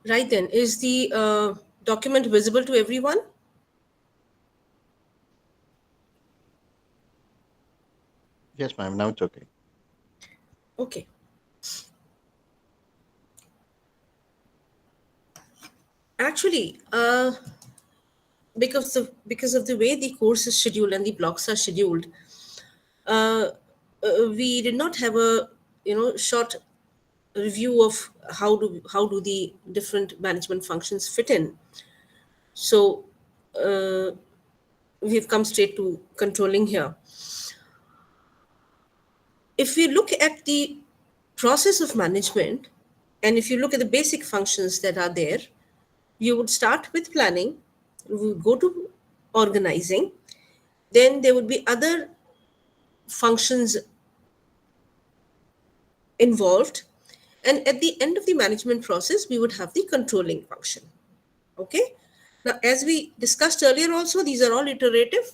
Right then, is the document visible to everyone? Yes, ma'am. Now it's okay. Okay. Actually, because of the way the course is scheduled and the blocks are scheduled, uh, we did not have a short review of how do the different management functions fit in. So uh, we've come straight to controlling here. If we look at the process of management, and if you look at the basic functions that are there, you would start with planning, you would go to organizing, then there would be other functions involved, and at the end of the management process we would have the controlling function. Okay, now as we discussed earlier also, these are all iterative.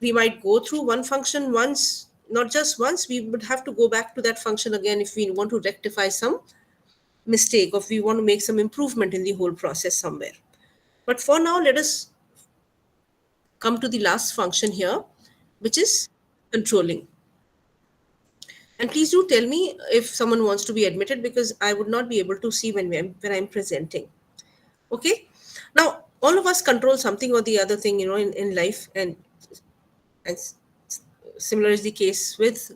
We might go through one function once, not just once, we would have to go back to that function again if we want to rectify some mistake or if we want to make some improvement in the whole process somewhere. But for now, let us come to the last function here, which is controlling. And please do tell me if someone wants to be admitted, because I would not be able to see when I'm presenting. Okay. Now, all of us control something or the other thing, in life, and similar is the case with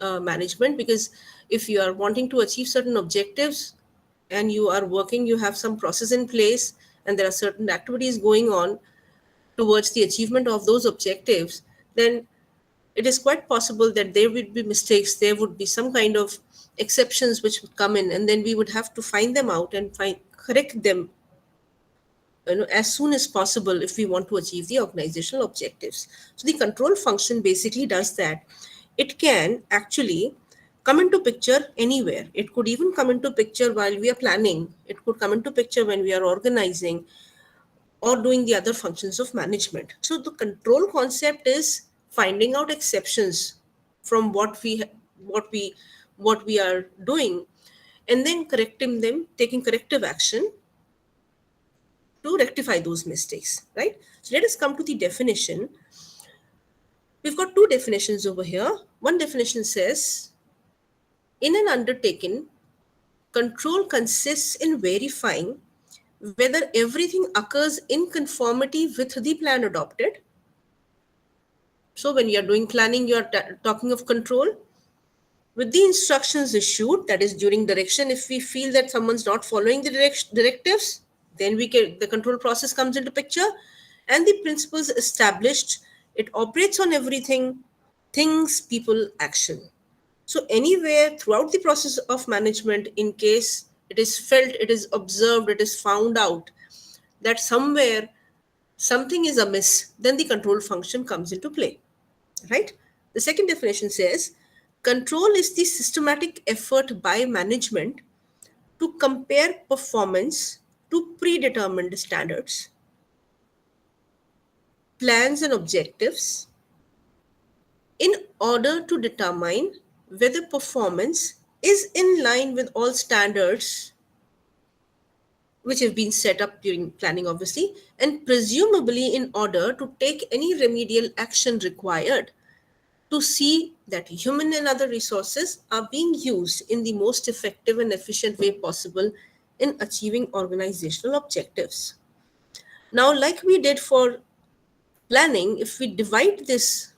management, because if you are wanting to achieve certain objectives and you are working, you have some process in place, and there are certain activities going on towards the achievement of those objectives, then it is quite possible that there would be mistakes, there would be some kind of exceptions which would come in, and then we would have to find them out and correct them as soon as possible if we want to achieve the organizational objectives. So the control function basically does that. It can actually come into picture anywhere. It could even come into picture while we are planning. It could come into picture when we are organizing or doing the other functions of management. So the control concept is finding out exceptions from what we are doing, and then correcting them, taking corrective action to rectify those mistakes, right? So let us come to the definition. We've got two definitions over here. One definition says, in an undertaking, control consists in verifying whether everything occurs in conformity with the plan adopted. So when you're doing planning, you're talking of control. With the instructions issued, that is during direction, if we feel that someone's not following the directives, then the control process comes into picture, and the principles established. It operates on everything: things, people, action. So anywhere throughout the process of management, in case it is felt, it is observed, it is found out that somewhere something is amiss, then the control function comes into play, right? The second definition says, control is the systematic effort by management to compare performance to predetermined standards, plans, and objectives in order to determine whether performance is in line with all standards which have been set up during planning, obviously, and presumably in order to take any remedial action required to see that human and other resources are being used in the most effective and efficient way possible in achieving organizational objectives. Now, like we did for planning, if we divide this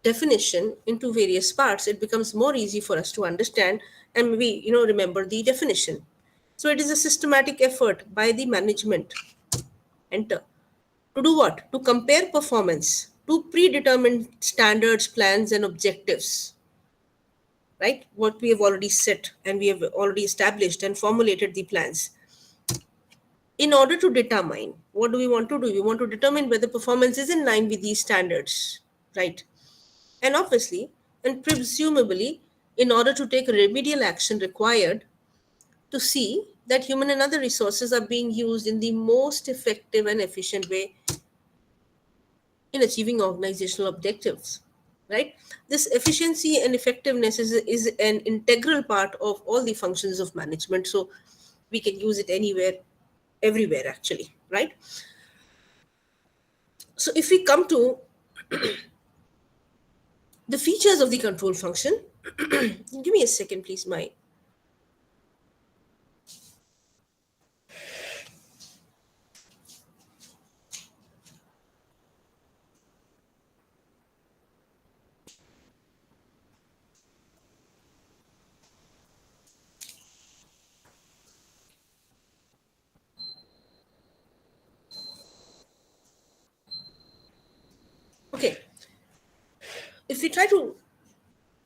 definition into various parts, it becomes more easy for us to understand and maybe remember the definition. So it is a systematic effort by the management, enter, to do what? To compare performance to predetermined standards, plans, and objectives, right? What we have already set and we have already established and formulated the plans. In order to determine, what do we want to do? We want to determine whether performance is in line with these standards, right? And obviously, and presumably, in order to take remedial action required to see that human and other resources are being used in the most effective and efficient way in achieving organizational objectives, right? This efficiency and effectiveness is an integral part of all the functions of management. So We can use it anywhere, everywhere actually, right? So if we come to the features of the control function, give me a second, please. My okay. If we try to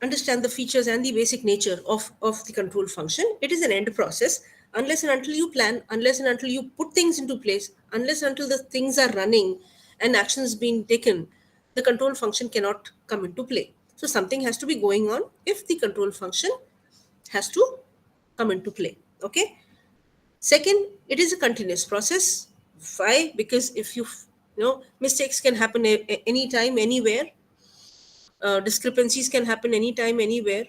understand the features and the basic nature of the control function, it is an end process. Unless and until you plan, unless and until you put things into place, unless and until the things are running and actions being taken, the control function cannot come into play. So something has to be going on if the control function has to come into play. Okay. Second, it is a continuous process. Why? Because if mistakes can happen anytime, anywhere. Discrepancies can happen anytime, anywhere.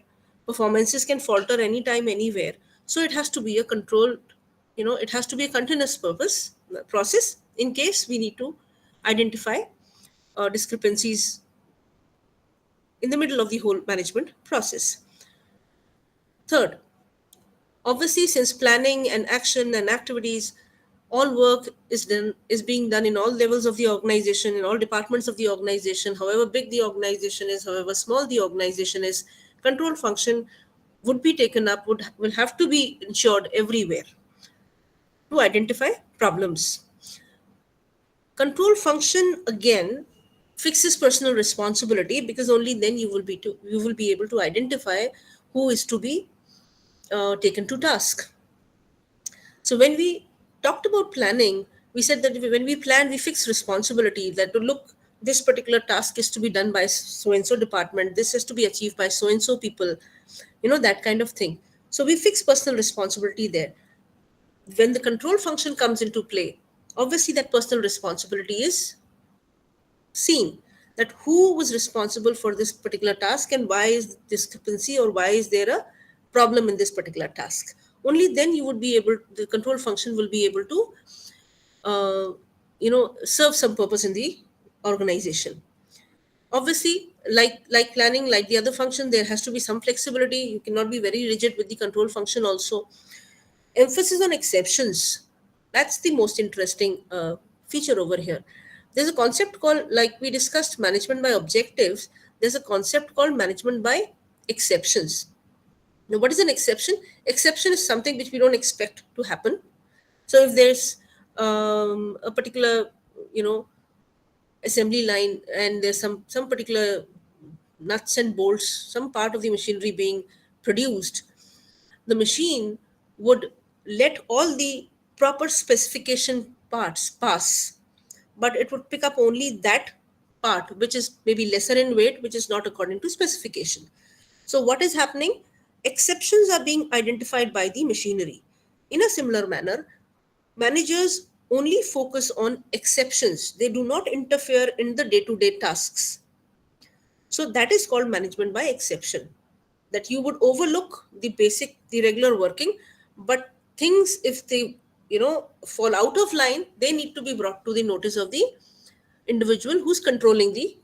Performances can falter anytime, anywhere. So it has to be a controlled, it has to be a continuous process in case we need to identify discrepancies in the middle of the whole management process. Third, obviously, since planning and action and activities, all work is being done in all levels of the organization, in all departments of the organization, however big the organization is, however small the organization is, control function would be taken up, will have to be ensured everywhere to identify problems. Control function again fixes personal responsibility, because only then you will be able to identify who is to be taken to task. So when we talked about planning, we said that when we plan, we fix responsibility, that to look, this particular task is to be done by so and so department, this is to be achieved by so and so people, that kind of thing. So we fix personal responsibility there. When the control function comes into play, obviously that personal responsibility is seen, that who was responsible for this particular task and why is discrepancy, or why is there a problem in this particular task. Only then you would be able, the control function will be able to serve some purpose in the organization. Obviously, like planning, like the other function, there has to be some flexibility. You cannot be very rigid with the control function also. Emphasis on exceptions, that's the most interesting feature over here. There's a concept called, like we discussed, management by objectives. There's a concept called management by exceptions. Now, what is an exception? Exception is something which we don't expect to happen. So if there's a particular, assembly line, and there's some particular nuts and bolts, some part of the machinery being produced, the machine would let all the proper specification parts pass, but it would pick up only that part which is maybe lesser in weight, which is not according to specification. So what is happening? Exceptions are being identified by the machinery. In a similar manner, managers only focus on exceptions. They do not interfere in the day-to-day tasks. So that is called management by exception. That you would overlook the regular working, but things, if they, fall out of line, they need to be brought to the notice of the individual who's controlling the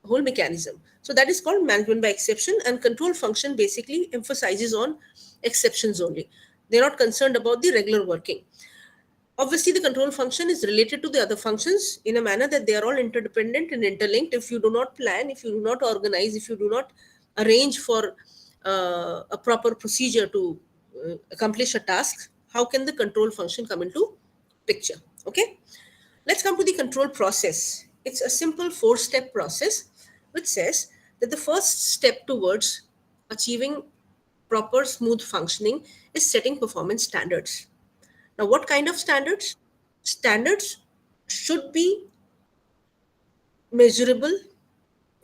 whole mechanism. So that is called management by exception, and control function basically emphasizes on exceptions only. They're not concerned about the regular working. Obviously, the control function is related to the other functions in a manner that they are all interdependent and interlinked. If you do not plan, if you do not organize, if you do not arrange for a proper procedure to accomplish a task, how can the control function come into picture? Okay, let's come to the control process. It's a simple four-step process which says that the first step towards achieving proper smooth functioning is setting performance standards. Now, what kind of standards? Standards should be measurable,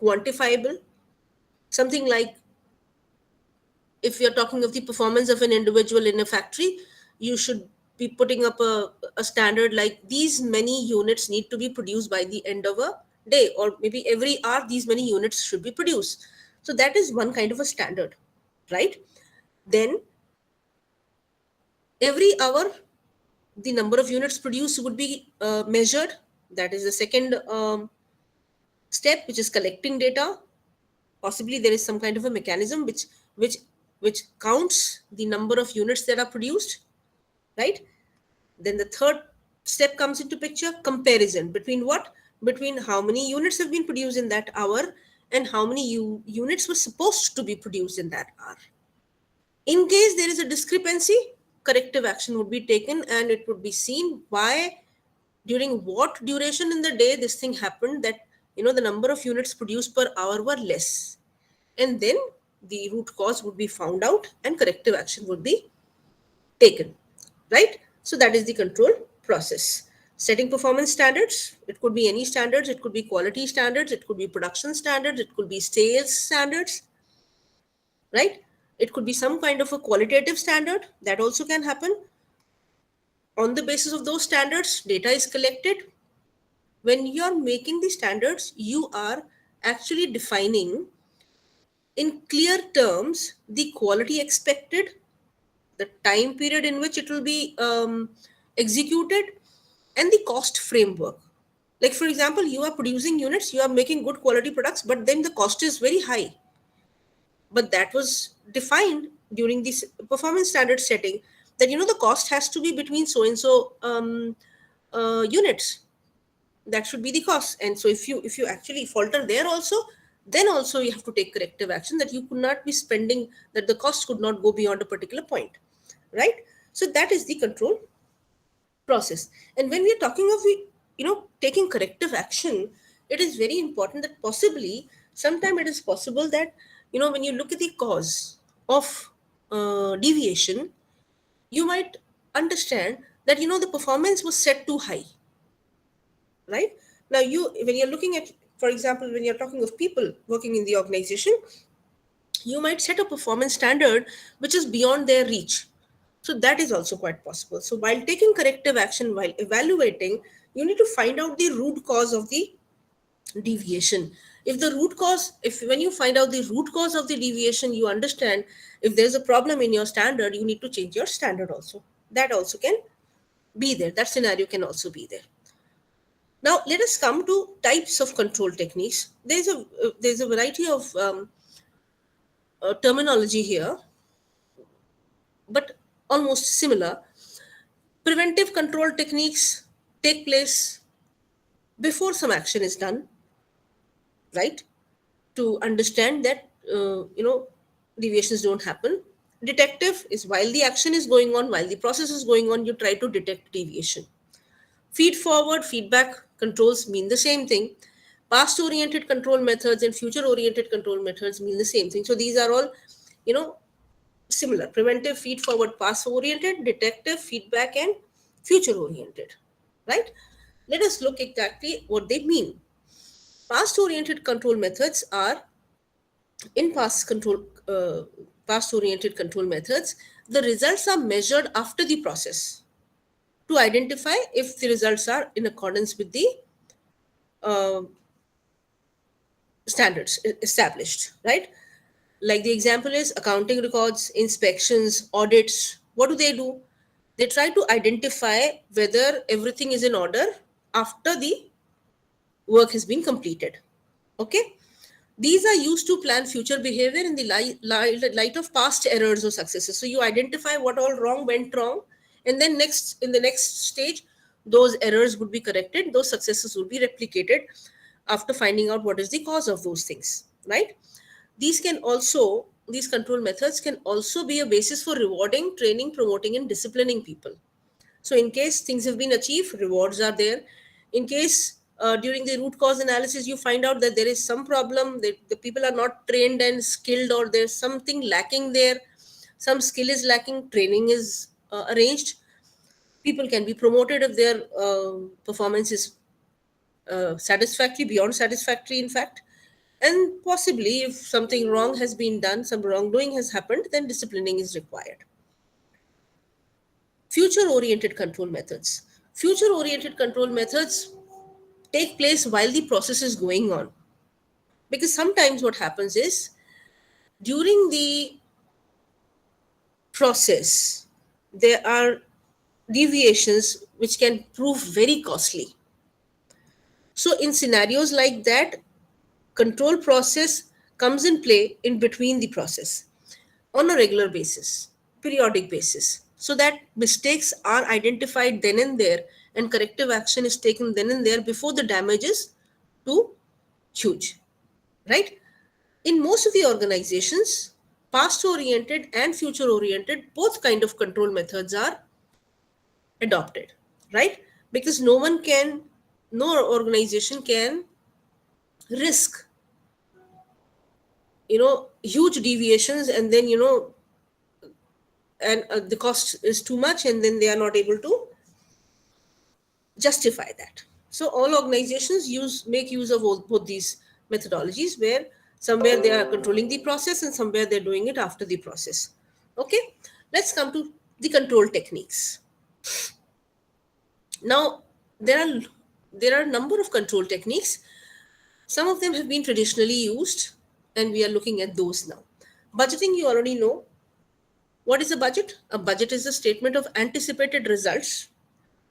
quantifiable, something like, if you're talking of the performance of an individual in a factory, you should be putting up a standard like these many units need to be produced by the end of a day, or maybe every hour these many units should be produced. So that is one kind of a standard, right? Then Every hour, the number of units produced would be measured. That is the second step, which is collecting data. Possibly there is some kind of a mechanism which which counts the number of units that are produced, right? Then the third step comes into picture: comparison between what? Between how many units have been produced in that hour and how many units were supposed to be produced in that hour. In case there is a discrepancy, corrective action would be taken, and it would be seen why, during what duration in the day this thing happened, that the number of units produced per hour were less. And then the root cause would be found out and corrective action would be taken, right? So that is the control process. Setting performance standards, it could be any standards, it could be quality standards, it could be production standards, it could be sales standards, right? It could be some kind of a qualitative standard that also can happen. On the basis of those standards, data is collected. When you're making the standards, you are actually defining in clear terms the quality expected, the time period in which it will be executed, and the cost framework. Like, for example, you are producing units, you are making good quality products, but then the cost is very high. But that was defined during this performance standard setting, that the cost has to be between so and so units. That should be the cost. And so if you actually falter there also, then also you have to take corrective action, that you could not be spending, that the cost could not go beyond a particular point, right? So that is the control process. And when we are talking of taking corrective action, it is very important that possibly sometime it is possible that when you look at the cause of deviation, you might understand that the performance was set too high, right? Now, when you're looking at, for example, when you're talking of people working in the organization, you might set a performance standard which is beyond their reach. So that is also quite possible. So while taking corrective action, while evaluating, you need to find out the root cause of the deviation. If the root cause, if when you find out the root cause of the deviation, you understand if there's a problem in your standard, you need to change your standard also. That also can be there. That scenario can also be there. Now, let us come to types of control techniques. There's a variety of terminology here, but almost similar. Preventive control techniques take place before some action is done, right? To understand that deviations don't happen. Detective is while the action is going on, while the process is going on, you try to detect deviation. Feed forward, feedback controls mean the same thing. Past oriented control methods and future oriented control methods mean the same thing. So these are all, you know, similar: preventive, feed forward, past oriented; detective, feedback, and future oriented, right? Let us look exactly what they mean. Past oriented control methods are, in past oriented control methods, the results are measured after the process to identify if the results are in accordance with the uh, standards established, right? Like the example is accounting records, inspections, audits. What do? They try to identify whether everything is in order after the work has been completed. Okay? These are used to plan future behavior in the light of past errors or successes. So you identify what all went wrong, and then in the next stage, those errors would be corrected, those successes would be replicated after finding out what is the cause of those things, right? These control methods can also be a basis for rewarding, training, promoting, and disciplining people. So, in case things have been achieved, rewards are there. In case during the root cause analysis you find out that there is some problem, that the people are not trained and skilled, or there's something lacking there, some skill is lacking, training is arranged. People can be promoted if their performance is satisfactory, beyond satisfactory, in fact. And possibly, if something wrong has been done, some wrongdoing has happened, then disciplining is required. Future oriented control methods. Future oriented control methods take place while the process is going on. Because sometimes what happens is, during the process, there are deviations which can prove very costly. So, in scenarios like that, control process comes in play in between the process on a regular basis, periodic basis, so that mistakes are identified then and there and corrective action is taken then and there before the damage is too huge, right? In most of the organizations, past oriented and future oriented, both kind of control methods are adopted, right? Because no organization can risk, huge deviations, and then, and the cost is too much, and then they are not able to justify that. So all organizations make use of both these methodologies, where somewhere they are controlling the process and somewhere they're doing it after the process. Okay, let's come to the control techniques. Now, there are a number of control techniques. Some of them have been traditionally used, and we are looking at those now. Budgeting, you already know. What is a budget? A budget is a statement of anticipated results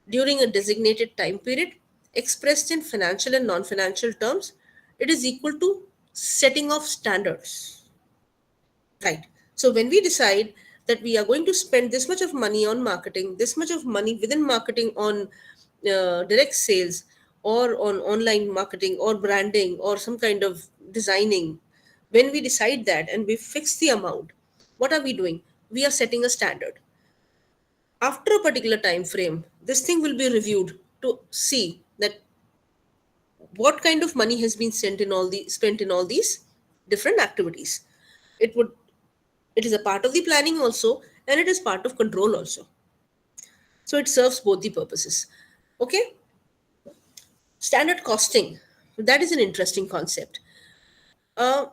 during a designated time period, expressed in financial and non financial terms. It is equal to setting of standards. Right. So when we decide that we are going to spend this much of money on marketing, this much of money within marketing on direct sales, or on online marketing or branding or some kind of designing, when we decide that and we fix the amount, what are we doing? We are setting a standard. After a particular time frame, this thing will be reviewed to see that what kind of money has been spent in all these different activities. It would it is a part of the planning also, and it is part of control also. So it serves both the purposes. Okay, standard costing, that is an interesting concept. uh,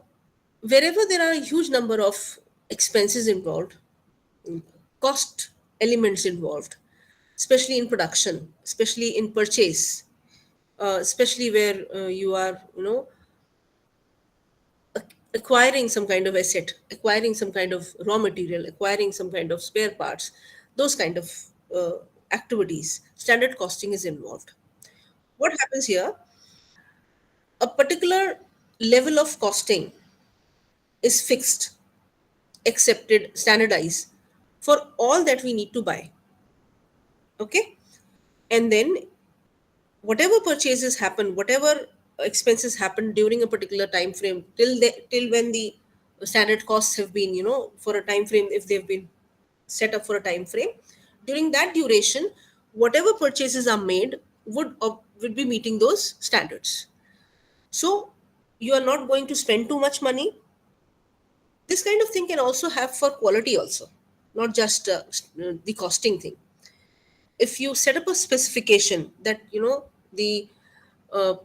Wherever there are a huge number of expenses involved, cost elements involved, especially in production, especially in purchase, especially where you are, acquiring some kind of asset, acquiring some kind of raw material, acquiring some kind of spare parts, those kind of uh, activities, standard costing is involved. What happens here? A particular level of costing is fixed, accepted, standardized for all that we need to buy. Okay? And then whatever purchases happen, whatever expenses happen during a particular time frame, till when the standard costs have been, for a time frame, if they've been set up for a time frame, during that duration, whatever purchases are made would be meeting those standards. So you are not going to spend too much money. This kind of thing can also have for quality also, not just the costing thing. If you set up a specification that, the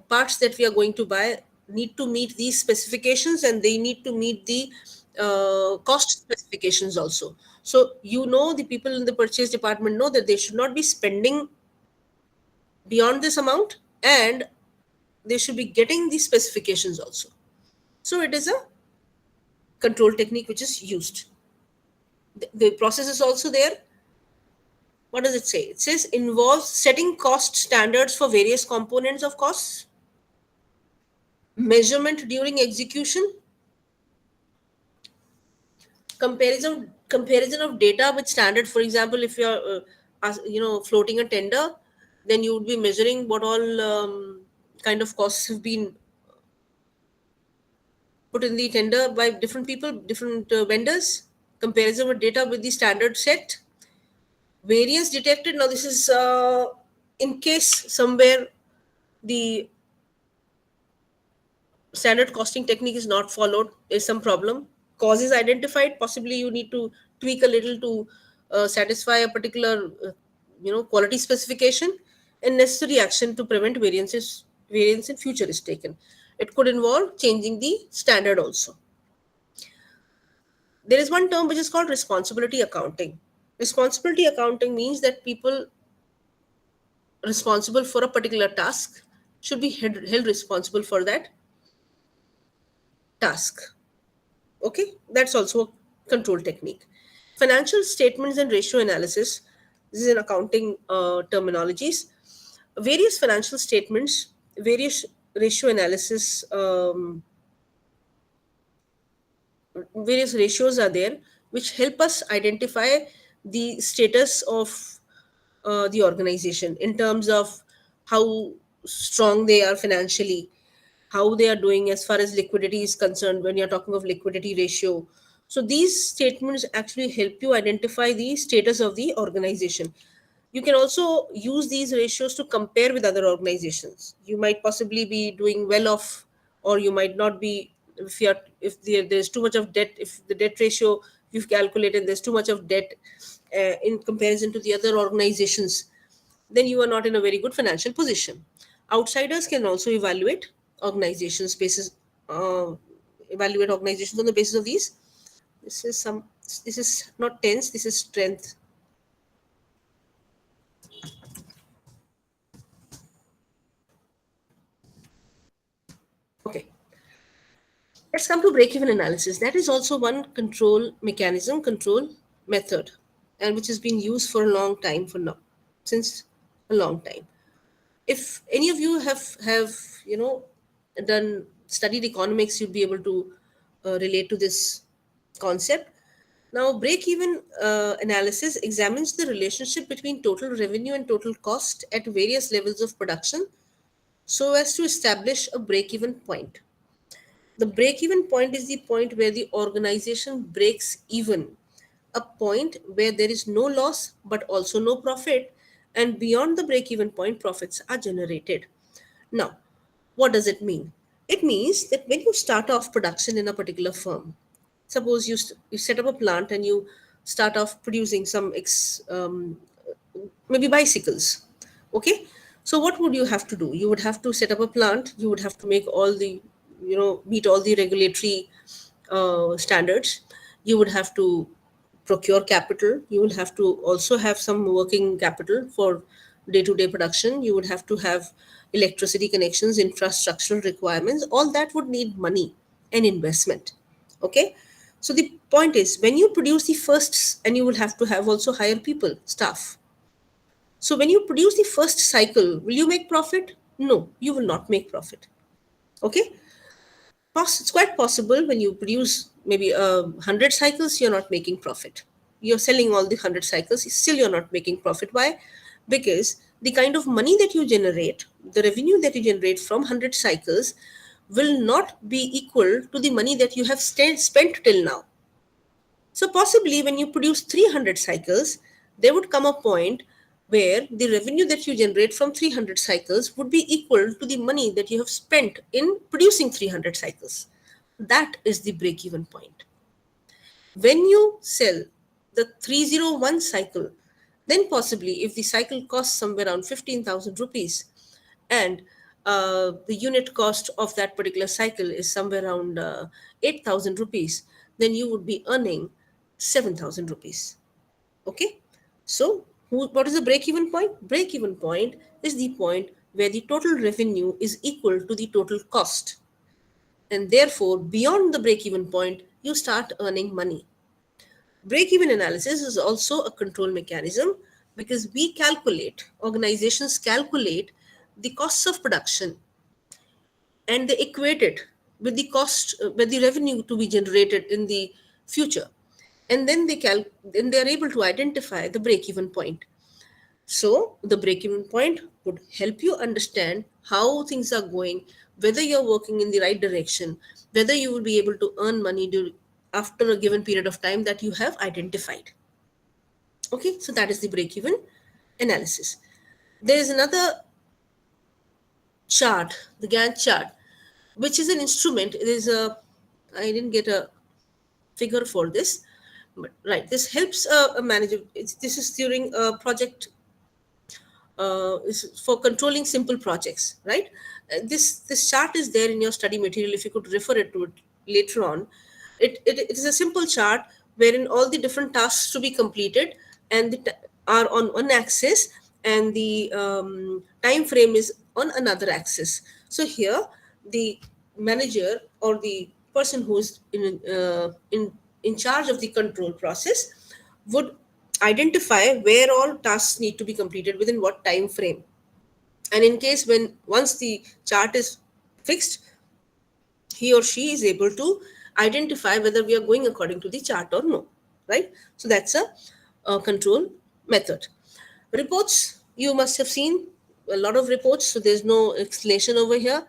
parts that we are going to buy need to meet these specifications, and they need to meet the cost specifications also. So, the people in the purchase department know that they should not be spending beyond this amount, and they should be getting these specifications also. So it is a control technique which is used. The process is also there. What does it say? It says involves setting cost standards for various components of costs, measurement during execution, comparison of data with standard. For example, if you are floating a tender, then you would be measuring what all kind of costs have been put in the tender by different people, different vendors. Comparison with data with the standard set. Variance detected. Now this is in case somewhere the standard costing technique is not followed, is some problem, cause is identified, possibly you need to tweak a little to satisfy a particular quality specification, and necessary action to prevent variance in future is taken. It could involve changing the standard also. There is one term which is called responsibility accounting. Responsibility accounting means that people responsible for a particular task should be held responsible for that task. Okay, that's also a control technique. Financial statements and ratio analysis. This is in accounting terminologies. Various financial statements, various ratio analysis, various ratios are there which help us identify the status of the organization in terms of how strong they are financially, how they are doing as far as liquidity is concerned when you're talking of liquidity ratio. So these statements actually help you identify the status of the organization. You can also use these ratios to compare with other organizations. You might possibly be doing well off, or you might not be. If there's too much of debt, if the debt ratio you've calculated, there's too much of debt in comparison to the other organizations, then you are not in a very good financial position. Outsiders can also organizations basis uh, evaluate organizations on the basis of these. This is some. This is not tense. This is strength. Okay. Let's come to break-even analysis. That is also one control mechanism, control method, and which has been used for a long time for now, since a long time. If any of you have done studied economics, you'd be able to relate to this concept. Now, break-even analysis examines the relationship between total revenue and total cost at various levels of production so as to establish a break-even point. The break even point is the point where the organization breaks even, a point where there is no loss but also no profit, and beyond the break even point, profits are generated. Now, what does it mean? It means that when you start off production in a particular firm, suppose you set up a plant and you start off producing maybe bicycles. Okay, so what would you have to do? You would have to set up a plant. You would have to make all the, meet all the regulatory standards. You would have to procure capital. You will have to also have some working capital for day-to-day production. You would have to have electricity connections, infrastructural requirements. All that would need money and investment. Okay, so the point is, when you produce the first, and you will have to have also hire people, staff. So when you produce the first cycle, will you make profit? No, you will not make profit. Okay, it's quite possible when you produce maybe 100 cycles, you're not making profit. You're selling all the 100 cycles, still you're not making profit. Why? Because the kind of money that you generate, the revenue that you generate from 100 cycles, will not be equal to the money that you have spent till now. So possibly when you produce 300 cycles, there would come a point where the revenue that you generate from 300 cycles would be equal to the money that you have spent in producing 300 cycles. That is the break even point. When you sell the 301 cycle, then possibly if the cycle costs somewhere around 15,000 rupees, and the unit cost of that particular cycle is somewhere around 8,000 rupees, then you would be earning 7,000 rupees. Okay, so what is the break even point? Break even point is the point where the total revenue is equal to the total cost, and therefore beyond the break even point you start earning money. Break even analysis is also a control mechanism, because organizations calculate the costs of production, and they equate it with the cost, with the revenue to be generated in the future. And then then they are able to identify the break even point. So the break even point would help you understand how things are going, whether you're working in the right direction, whether you will be able to earn money after a given period of time that you have identified. Okay, so that is the break even analysis. There is another chart, the Gantt chart, which is an instrument. It is I didn't get a figure for this, but right, this helps a manager. This is during a project, is for controlling simple projects, right? This chart is there in your study material. If you could refer it to it later on, it is a simple chart wherein all the different tasks to be completed and are on one axis, and the time frame is on another axis. So here, the manager or the person who is in charge of the control process would identify where all tasks need to be completed within what time frame. And in case when once the chart is fixed, he or she is able to identify whether we are going according to the chart or no, right? So that's a control method. Reports, you must have seen a lot of reports, so there's no explanation over here.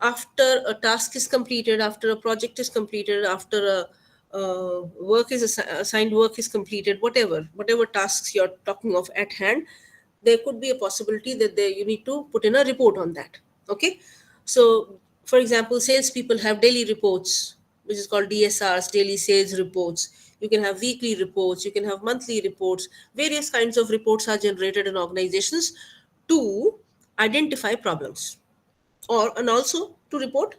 After a task is completed, after a project is completed, after a work is assigned work is completed, whatever tasks you're talking of at hand, there could be a possibility that you need to put in a report on that. Okay, so for example, salespeople have daily reports, which is called DSRs, daily sales reports. You can have weekly reports, you can have monthly reports. Various kinds of reports are generated in organizations to identify problems, or and also to report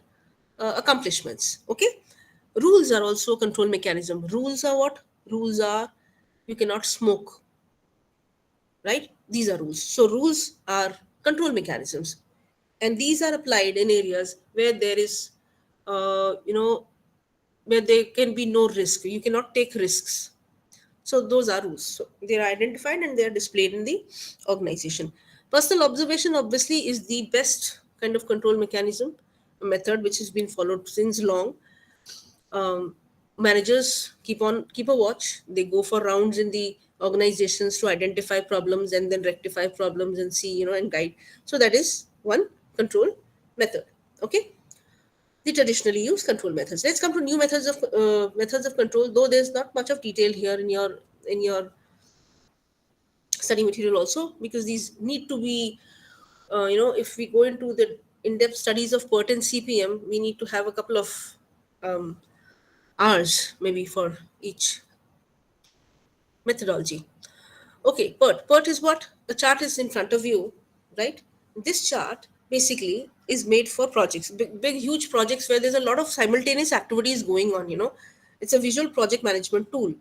accomplishments. Okay, rules are also a control mechanism. Rules are what? Rules are, you cannot smoke, right? These are rules. So rules are control mechanisms, and these are applied in areas where there is you know where there can be no risk, you cannot take risks. So those are rules. So they are identified and they are displayed in the organization. Personal observation obviously is the best kind of control mechanism, a method which has been followed since long. um, Managers keep a watch. They go for rounds in the organizations to identify problems and then rectify problems and see, and guide. So that is one control method. Okay, the traditionally used control methods. Let's come to new methods of control. Though there's not much of detail here in your study material also, because these need to be, if we go into the in-depth studies of PERT and CPM, we need to have a couple of um, hours maybe for each methodology. Okay, PERT. PERT is what? The chart is in front of you, right? This chart basically is made for projects, big, huge projects where there's a lot of simultaneous activities going on. It's a visual project management tool.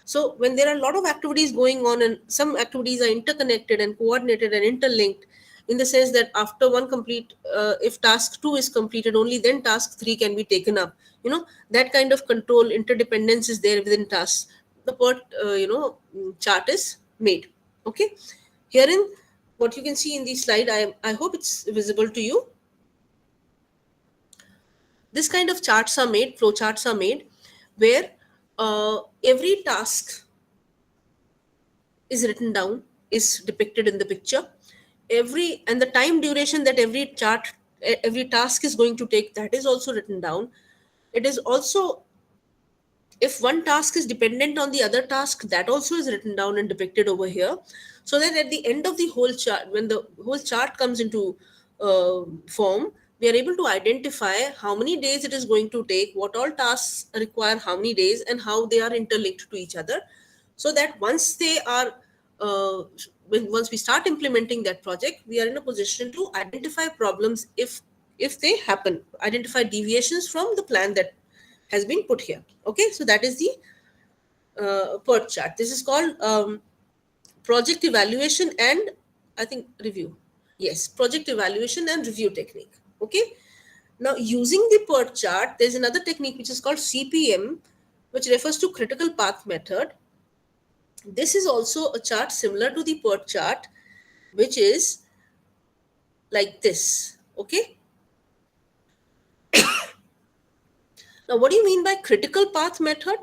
So when there are a lot of activities going on and some activities are interconnected and coordinated and interlinked, in the sense that after one complete, if task 2 is completed, only then task 3 can be taken up. That kind of control interdependence is there within tasks. The PERT chart is made. Okay, herein what you can see in the slide, I hope it's visible to you. This kind of charts are made, flow charts are made, where every task is written down, is depicted in the picture. And the time duration that every task is going to take, that is also written down. It is also, if one task is dependent on the other task, that also is written down and depicted over here. So that at the end of the whole chart, when the whole chart comes into form, we are able to identify how many days it is going to take, what all tasks require how many days, and how they are interlinked to each other. So that once they are once we start implementing that project, we are in a position to identify problems, if they happen, identify deviations from the plan that has been put here. Okay, so that is the PERT chart. This is called project evaluation and, I think, review. Yes, project evaluation and review technique. Okay, now using the PERT chart, there's another technique which is called CPM, which refers to critical path method. This is also a chart similar to the PERT chart, which is like this. Okay, now what do you mean by critical path method?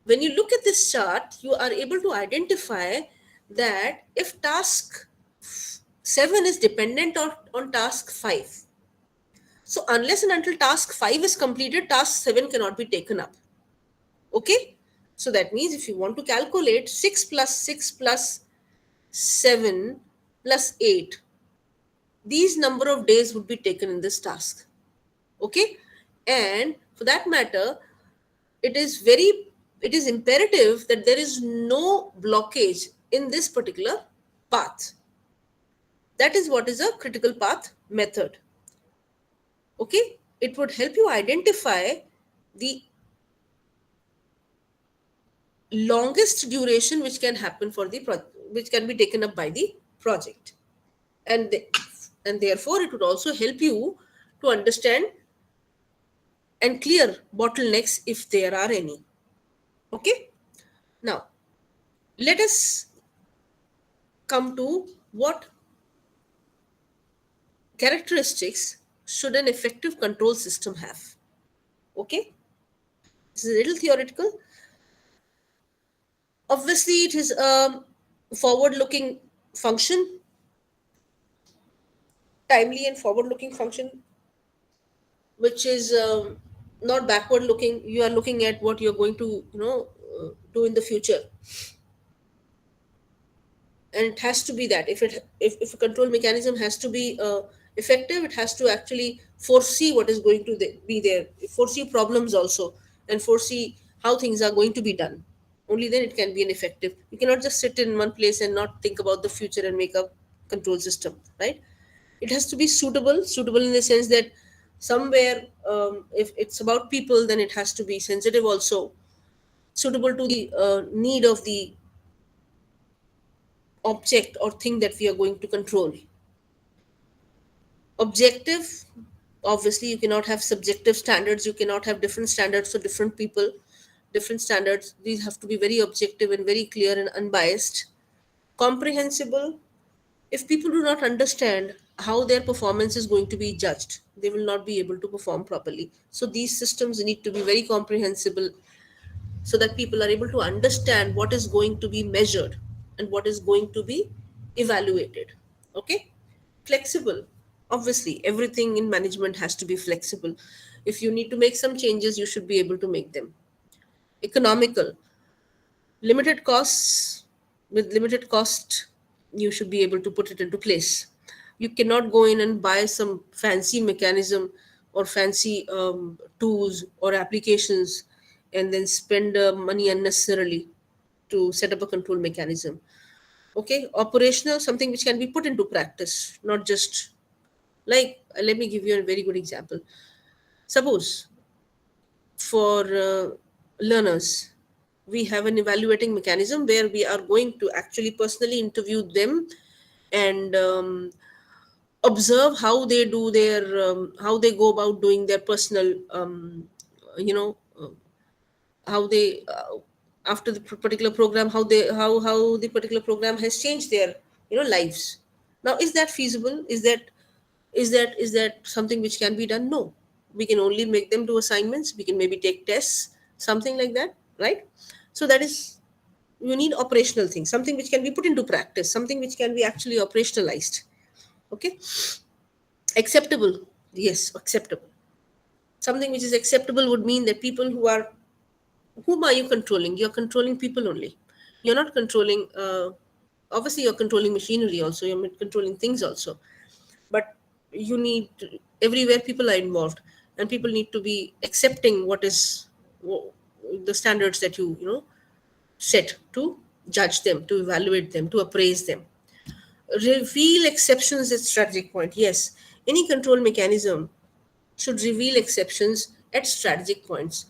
When you look at this chart, you are able to identify that if task 7 is dependent on task 5, so unless and until task 5 is completed, task 7 cannot be taken up. Okay, so that means if you want to calculate 6 plus 6 plus 7 plus 8, these number of days would be taken in this task. Okay, and for that matter, it is imperative that there is no blockage in this particular path. That is what is a critical path method. Okay, it would help you identify the longest duration which can happen for which can be taken up by the project, and and therefore it would also help you to understand and clear bottlenecks if there are any. Okay. Now, let us come to what characteristics should an effective control system have. Okay. This is a little theoretical. Obviously, it is a forward looking function, timely and forward looking function, which is not backward looking. You are looking at what you're going to, do in the future. And it has to be that if a control mechanism has to be effective, it has to actually foresee what is going to be there, foresee problems also, and foresee how things are going to be done. Only then it can be an effective. You cannot just sit in one place and not think about the future and make a control system, right? It has to be suitable in the sense that somewhere, if it's about people, then it has to be sensitive also, suitable to the need of the object or thing that we are going to control. Objective, obviously you cannot have subjective standards, you cannot have different standards for different people, different standards. These have to be very objective and very clear and unbiased. Comprehensible, if people do not understand how their performance is going to be judged, they will not be able to perform properly. So these systems need to be very comprehensible, so that people are able to understand what is going to be measured and what is going to be evaluated. Okay. Flexible, obviously everything in management has to be flexible. If you need to make some changes, you should be able to make them. Economical, limited costs, with limited cost you should be able to put it into place. You cannot go in and buy some fancy mechanism or fancy tools or applications and then spend money unnecessarily to set up a control mechanism. Okay. Operational, something which can be put into practice, not just like, let me give you a very good example. Suppose for learners, we have an evaluating mechanism where we are going to actually personally interview them and observe how they do their how they go about doing their personal you know uh, how they after the particular program, how the particular program has changed their lives. Now, is that feasible? Is that something which can be done? No. We can only make them do assignments, we can maybe take tests, something like that, right? So that is, you need operational things, something which can be put into practice, something which can be actually operationalized. Okay. Acceptable, yes, acceptable. Something which is acceptable would mean that people whom are you controlling? You're controlling people only. You're not controlling obviously you're controlling machinery also, you're controlling things also. But you need, everywhere people are involved, and people need to be accepting what is the standards that you set to judge them, to evaluate them, to appraise them. Reveal exceptions at strategic point, yes. Any control mechanism should reveal exceptions at strategic points,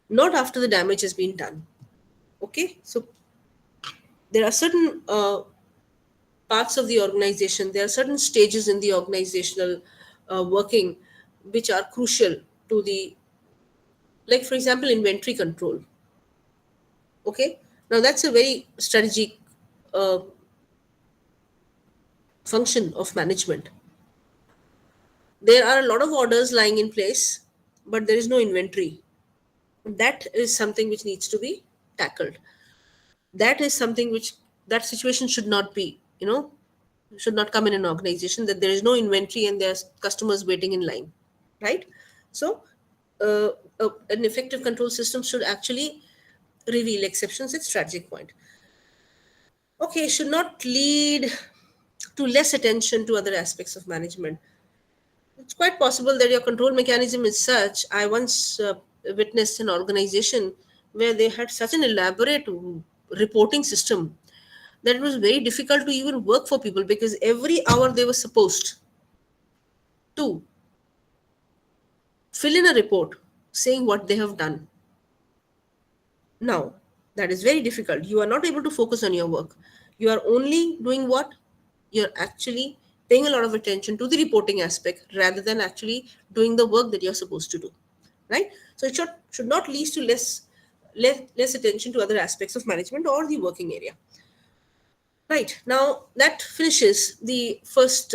not after the damage has been done. Okay. So there are certain parts of the organization, there are certain stages in the organizational working which are crucial to the, like for example, inventory control. Okay. Now that's a very strategic uh, function of management. There are a lot of orders lying in place, but there is no inventory. That is something which needs to be tackled. That is something which, that situation should not be, should not come in an organization, that there is no inventory and there's customers waiting in line, right? So uh, an effective control system should actually reveal exceptions at strategic point. Okay. Should not lead to less attention to other aspects of management. It's quite possible that your control mechanism is such. I once witnessed an organization where they had such an elaborate reporting system that it was very difficult to even work for people, because every hour they were supposed to fill in a report saying what they have done. Now, that is very difficult. You are not able to focus on your work. You are only doing what? You're actually paying a lot of attention to the reporting aspect rather than actually doing the work that you're supposed to do. Right? So it should not lead to less less attention to other aspects of management or the working area. Right, now that finishes the first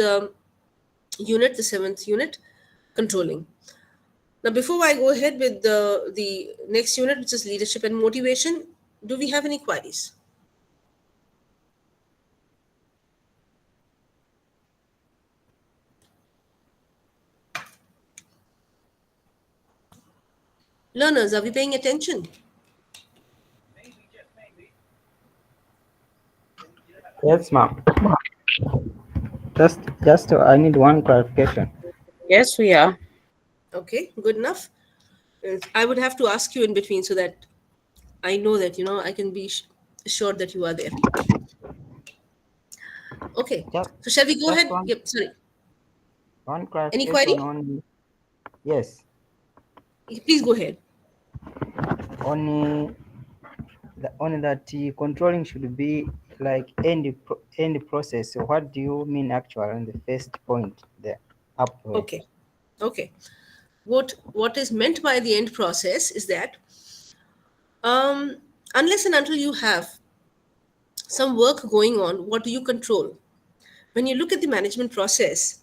unit, the seventh unit, controlling. Now, before I go ahead with the next unit, which is leadership and motivation, do we have any queries? Learners, are we paying attention? Yes, ma'am. I need one clarification. Yes, we are. Okay, good enough. I would have to ask you in between so that I know that, I can be sure that you are there. Okay, Just, so shall we go just ahead? Yep, sorry. one Any query? clarification on, yes, Please go ahead. on on that controlling should be like end process. So what do you mean actually on the first point there? Upward. Okay, okay. What is meant by the end process is that unless and until you have some work going on, what do you control? When you look at the management process,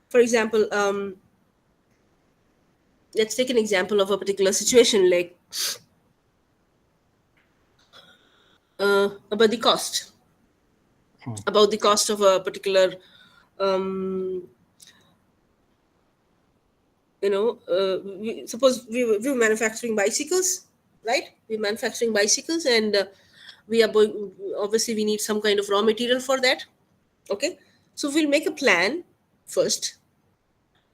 for example, let's take an example of a particular situation, like about the cost, about the cost of a particular, um, suppose we were manufacturing bicycles, right? We're manufacturing bicycles, and we are obviously we need some kind of raw material for that. Okay, so we'll make a plan first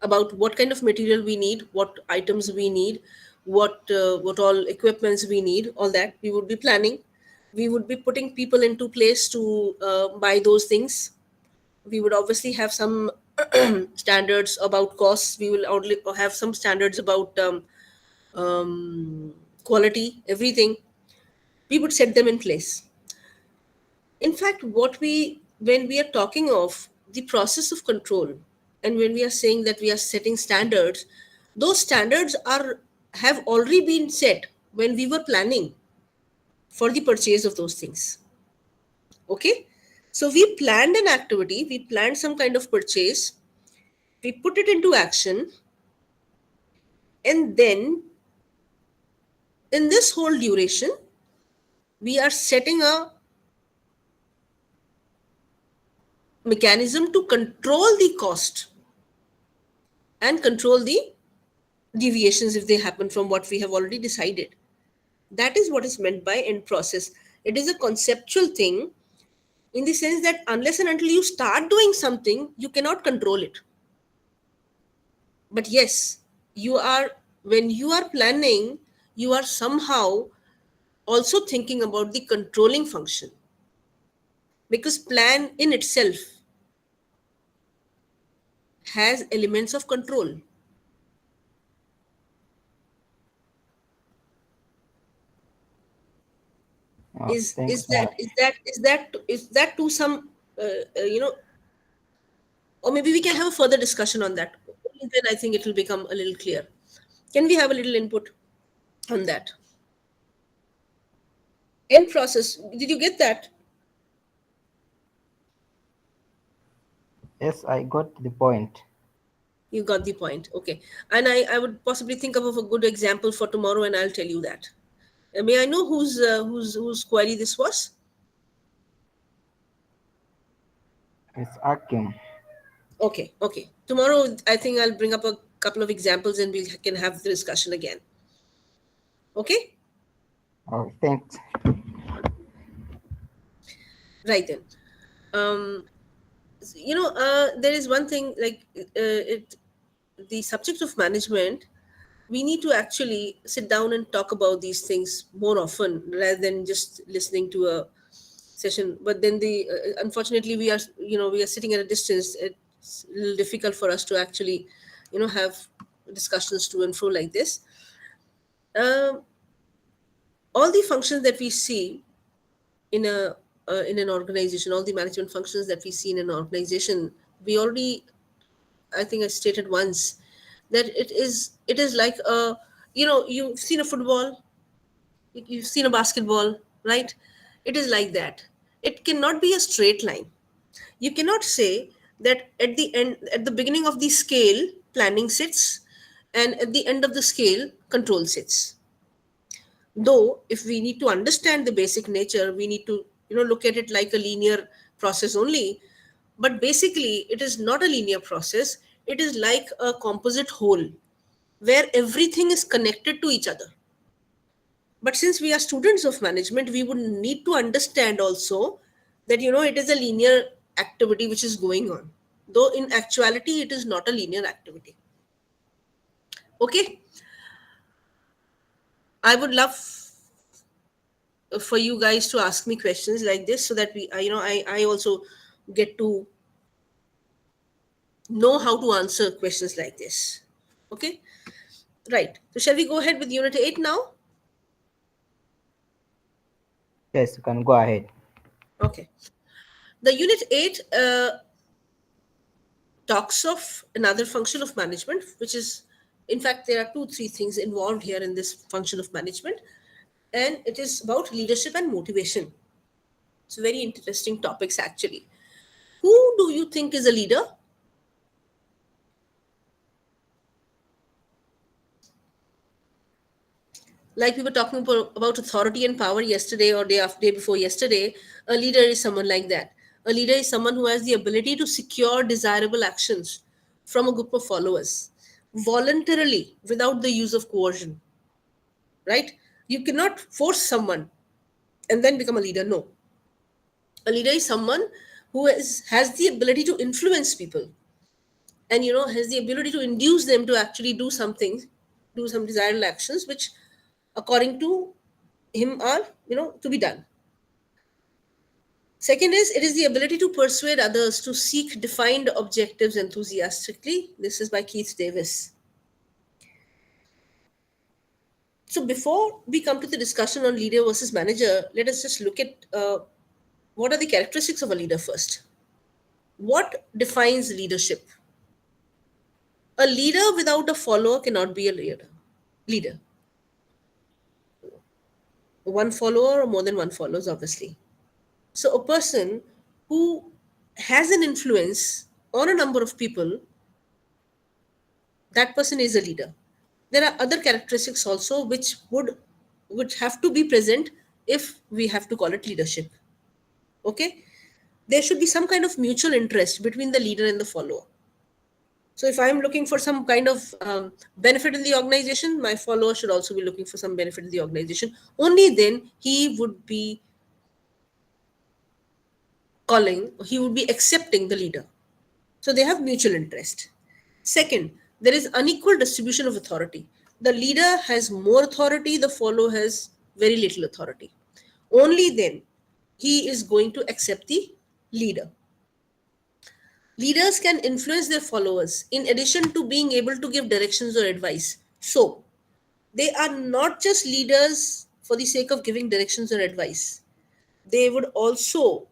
about what kind of material we need, what items we need, what all equipments we need. All that we would be planning. We would be putting people into place to buy those things. We would obviously have some standards about costs. We will only have some standards about quality, everything. We would set them in place. In fact, when we are talking of the process of control, and when we are saying that we are setting standards, those standards have already been set when we were planning for the purchase of those things. Okay, so we planned an activity, we planned some kind of purchase, we put it into action, and then in this whole duration, we are setting a mechanism to control the cost and control the deviations if they happen from what we have already decided. That is what is meant by end process. It is a conceptual thing in the sense that unless and until you start doing something, you cannot control it. But yes, when you are planning, you are somehow also thinking about the controlling function, because plan in itself has elements of control. Oh, Is thanks, that ma'am. is that to some or maybe we can have a further discussion on that. Only then I think it will become a little clear. Can we have a little input on that? End process. Did you get that? Yes, I got the point. You got the point. Okay. And I would possibly think of a good example for tomorrow, and I'll tell you that. May I know whose query this was? It's Akim. Okay. Okay. Tomorrow, I think I'll bring up a couple of examples, and we can have the discussion again. Okay. Oh, thanks. Right then. Um, there is one thing like the subject of management. We need to actually sit down and talk about these things more often rather than just listening to a session. But then unfortunately we are sitting at a distance. It's a little difficult for us to actually have discussions to and fro like this. um, all the functions that we see in an organization, all the management functions that we see in an organization, we already, I think I stated once that it is like you've seen a football. You've seen a basketball, right? It is like that. It cannot be a straight line. You cannot say that at the end, at the beginning of the scale, planning sits, and at the end of the scale, control sits. Though, if we need to understand the basic nature, we need to look at it like a linear process only. But basically, it is not a linear process. It is like a composite whole where everything is connected to each other. But since we are students of management, we would need to understand also that it is a linear activity which is going on, though in actuality it is not a linear activity. Okay, I would love for you guys to ask me questions like this so that I also get to know how to answer questions like this. Okay, right. So shall we go ahead with unit 8 now? Yes, you can go ahead. Okay. The unit 8 talks of another function of management, which is, in fact, there are two, three things involved here in this function of management, and it is about leadership and motivation. It's very interesting topics, actually. Who do you think is a leader? Like we were talking about authority and power yesterday or day before yesterday, a leader is someone like that. A leader is someone who has the ability to secure desirable actions from a group of followers voluntarily without the use of coercion, right? You cannot force someone and then become a leader. No. A leader is someone who has the ability to influence people and has the ability to induce them to actually do something, do some desirable actions which according to him are to be done. Second is, it is the ability to persuade others to seek defined objectives enthusiastically. This is by Keith Davis. So before we come to the discussion on leader versus manager, let us just look at what are the characteristics of a leader first. What defines leadership? A leader without a follower cannot be a leader. One follower or more than one followers, obviously. So a person who has an influence on a number of people, that person is a leader. There are other characteristics also which have to be present if we have to call it leadership. Okay, there should be some kind of mutual interest between the leader and the follower. So if I'm looking for some kind of benefit in the organization, my follower should also be looking for some benefit in the organization. Only then he would be accepting the leader. So they have mutual interest. Second, there is unequal distribution of authority. The leader has more authority, the follower has very little authority. Only then he is going to accept the leader. Leaders can influence their followers in addition to being able to give directions or advice. So, they are not just leaders for the sake of giving directions or advice. They would also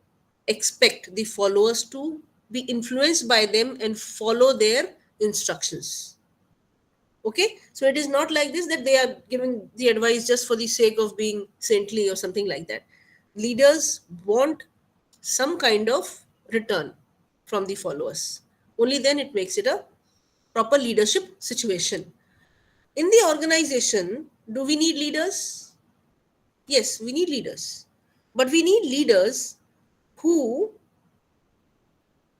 expect the followers to be influenced by them and follow their instructions. Okay, so it is not like this that they are giving the advice just for the sake of being saintly or something like that. Leaders want some kind of return from the followers. Only then it makes it a proper leadership situation. In the organization, do we need leaders? Yes, we need leaders. But we need leaders who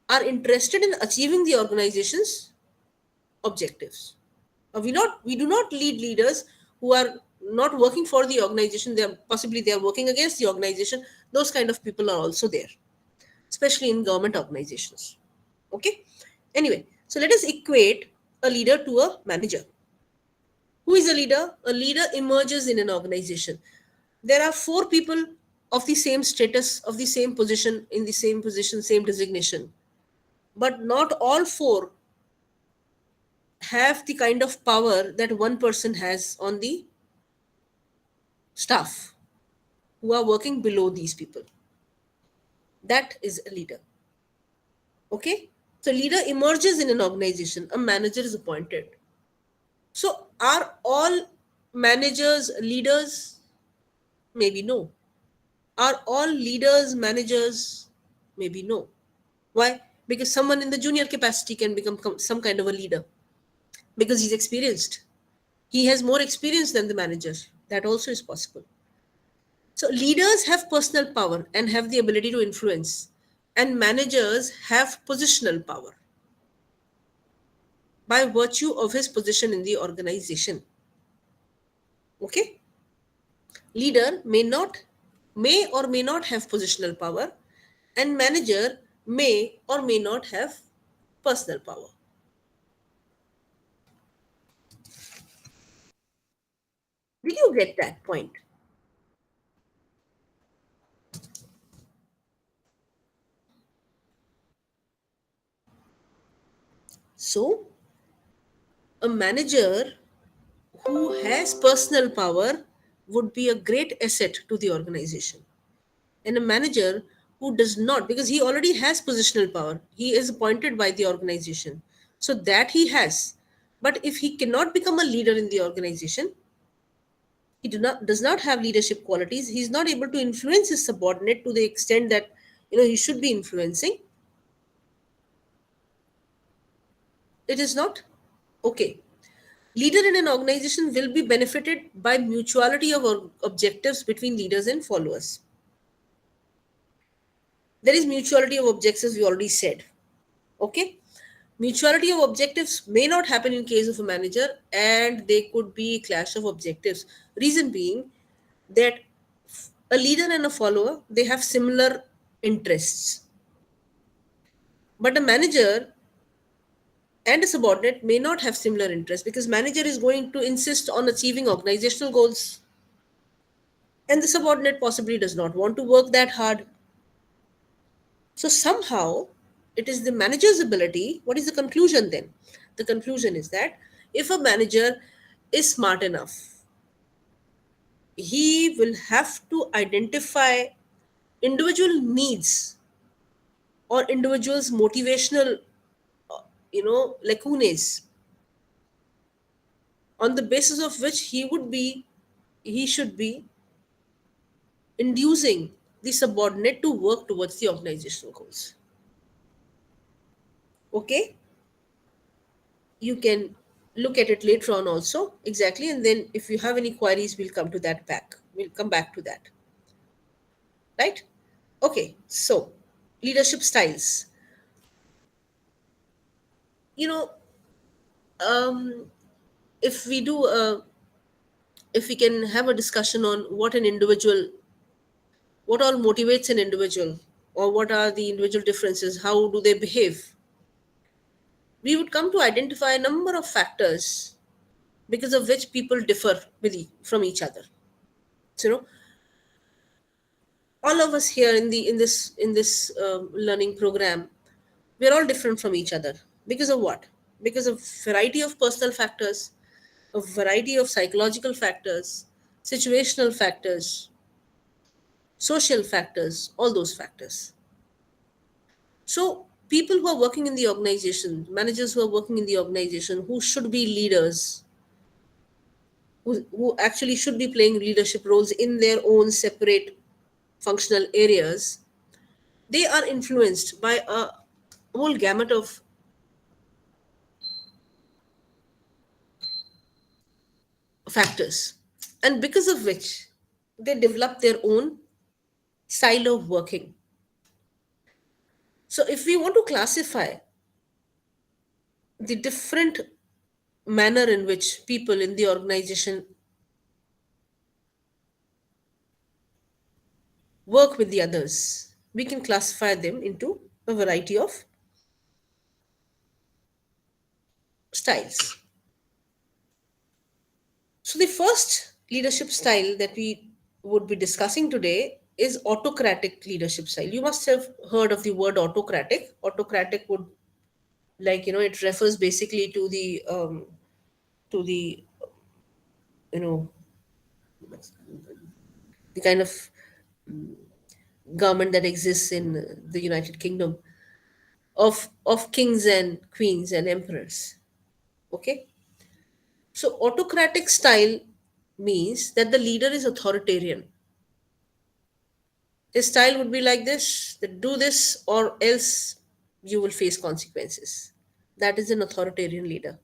are interested in achieving the organization's objectives. We do not lead leaders who are not working for the organization. They are working against the organization. Those kind of people are also there, especially in government organizations. Okay. Anyway, so let us equate a leader to a manager. Who is a leader? A leader emerges in an organization. There are four people of the same status, of the same position, in the same position, same designation. But not all four have the kind of power that one person has on the staff who are working below these people. That is a leader. Okay? So leader emerges in an organization, a manager is appointed. So are all managers leaders? Maybe no. Are all leaders managers? Maybe no. Why? Because someone in the junior capacity can become some kind of a leader because he's experienced. He has more experience than the manager. That also is possible. So leaders have personal power and have the ability to influence, and managers have positional power by virtue of his position in the organization. Okay? Leader may or may not have positional power, and manager may or may not have personal power. Did you get that point? So, a manager who has personal power would be a great asset to the organization. And a manager who does not, because he already has positional power, he is appointed by the organization. So, that he has. But if he cannot become a leader in the organization, he does not have leadership qualities, he's not able to influence his subordinate to the extent that he should be influencing, it is not okay. Leader in an organization will be benefited by mutuality of objectives between leaders and followers. There is mutuality of objectives, we already said. Okay. Mutuality of objectives may not happen in case of a manager, and they could be clash of objectives. Reason being that a leader and a follower, they have similar interests. But a manager and a subordinate may not have similar interests because manager is going to insist on achieving organizational goals, and the subordinate possibly does not want to work that hard. So somehow it is the manager's ability. What is the conclusion then? The conclusion is that if a manager is smart enough, he will have to identify individual needs or individuals' motivational, lacunae, on the basis of which he should be inducing the subordinate to work towards the organizational goals. Okay, you can look at it later on also, exactly, and then if you have any queries, we'll come back to that, right? Okay, so leadership styles. You know, um, if we do if we can have a discussion on what all motivates an individual, or what are the individual differences, how do they behave, we would come to identify a number of factors because of which people differ from each other. So, all of us here in this learning program, we're all different from each other because of what? Because of variety of personal factors, a variety of psychological factors, situational factors, social factors, all those factors. So people who are working in the organization, managers who are working in the organization, who should be leaders, who actually should be playing leadership roles in their own separate functional areas, they are influenced by a whole gamut of factors, and because of which they develop their own style of working. So if we want to classify the different manner in which people in the organization work with the others, we can classify them into a variety of styles. So, the first leadership style that we would be discussing today is autocratic leadership style. You must have heard of the word autocratic. Autocratic would, it refers basically to the you know the kind of government that exists in the United Kingdom of kings and queens and emperors. Okay, so autocratic style means that the leader is authoritarian. His style would be like this, that do this or else you will face consequences. That is an authoritarian leader.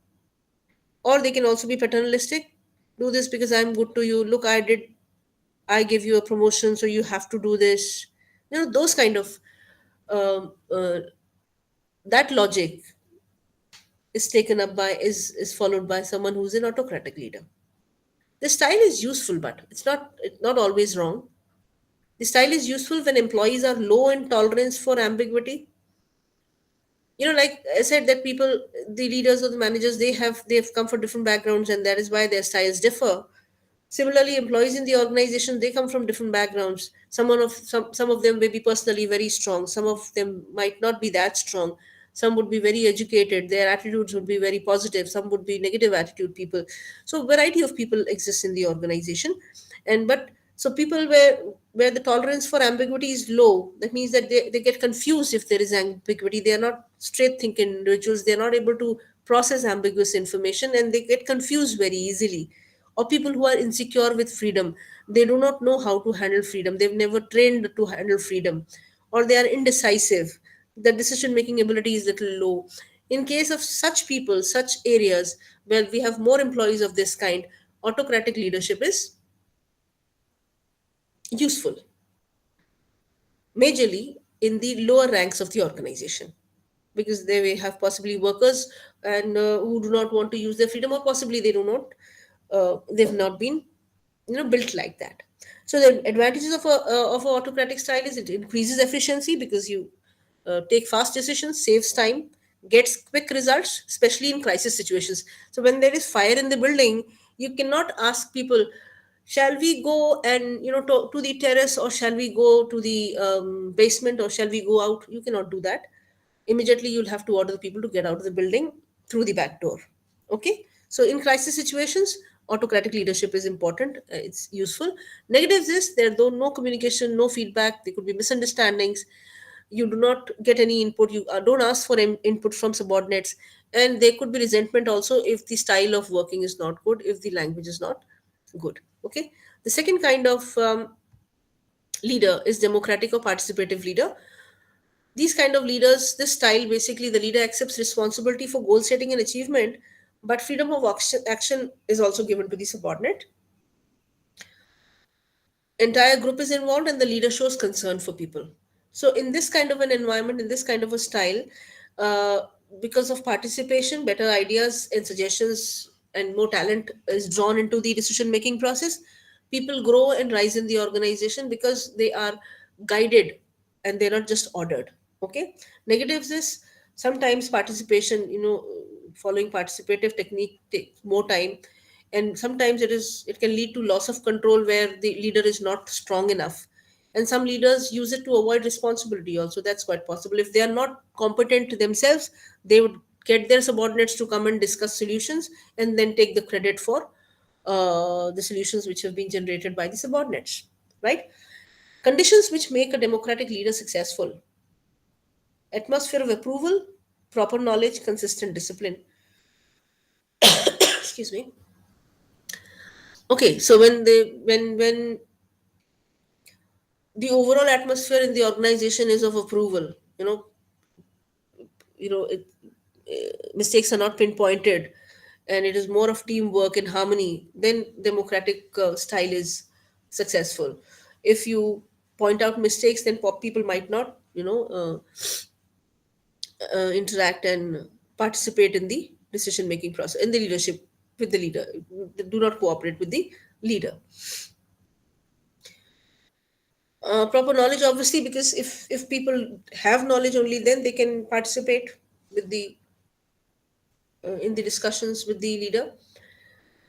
Or they can also be paternalistic. Do this because I'm good to you. Look, I give you a promotion, so you have to do this. Those kind of, um, uh, that logic is taken up by, is followed by someone who's an autocratic leader. The style is useful, but it's not always wrong. The style is useful when employees are low in tolerance for ambiguity. Like I said, that people, the leaders or the managers, they have come from different backgrounds, and that is why their styles differ. Similarly, employees in the organization, they come from different backgrounds. Some of them may be personally very strong. Some of them might not be that strong. Some would be very educated. Their attitudes would be very positive. Some would be negative attitude people. So variety of people exists in the organization, and but so people where the tolerance for ambiguity is low, that means that they get confused if there is ambiguity. They are not straight thinking individuals. They are not able to process ambiguous information, and they get confused very easily. Or people who are insecure with freedom, they do not know how to handle freedom, they've never trained to handle freedom. Or they are indecisive, the decision making ability is little low. In case of such people, such areas where we have more employees of this kind, autocratic leadership is useful, majorly in the lower ranks of the organization, because they may have possibly workers and who do not want to use their freedom, or possibly they've not been built like that. So the advantages of a autocratic style is it increases efficiency, because you take fast decisions, saves time, gets quick results, especially in crisis situations. So when there is fire in the building, you cannot ask people, shall we go and to the terrace, or shall we go to the basement, or shall we go out? You cannot do that. Immediately you'll have to order the people to get out of the building through the back door. Okay, so in crisis situations, autocratic leadership is important. It's useful. Negatives is there, though, no communication, no feedback, there could be misunderstandings. You do not get any input, you don't ask for input from subordinates, and there could be resentment also if the style of working is not good, if the language is not good. Okay, the second kind of leader is democratic or participative leader. These kind of leaders, this style, basically the leader accepts responsibility for goal setting and achievement, but freedom of action is also given to the subordinate. Entire group is involved, and the leader shows concern for people. So in this kind of an environment, in this kind of a style, uh, because of participation, better ideas and suggestions and more talent is drawn into the decision making process. People grow and rise in the organization because they are guided, and they're not just ordered. Okay, negatives is sometimes participation, following participative technique takes more time, and sometimes it can lead to loss of control where the leader is not strong enough. And some leaders use it to avoid responsibility also. That's quite possible. If they are not competent themselves, they would get their subordinates to come and discuss solutions, and then take the credit for the solutions which have been generated by the subordinates, right? Conditions which make a democratic leader successful: atmosphere of approval, proper knowledge, consistent discipline. Excuse me. Okay, so when the overall atmosphere in the organization is of approval, mistakes are not pinpointed, and it is more of teamwork and harmony, then democratic style is successful. If you point out mistakes, then people might not interact and participate in the decision making process, in the leadership, with the leader. They do not cooperate with the leader. Proper knowledge, obviously, because if people have knowledge, only then they can participate with the in the discussions with the leader.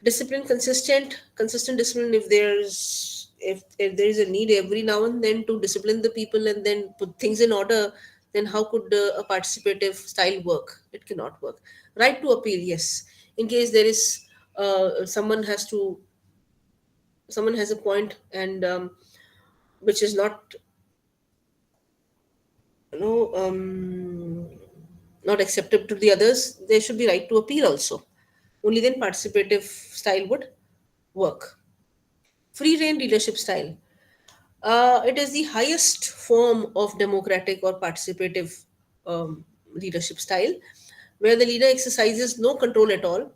Discipline, consistent discipline. If there is a need every now and then to discipline the people and then put things in order, then how could a participative style work? It cannot work. Right to appeal, yes. In case there is someone has a point, and which is not you know not acceptable to the others, there should be right to appeal also. Only then participative style would work. Free reign leadership style. It is the highest form of democratic or participative leadership style, where the leader exercises no control at all.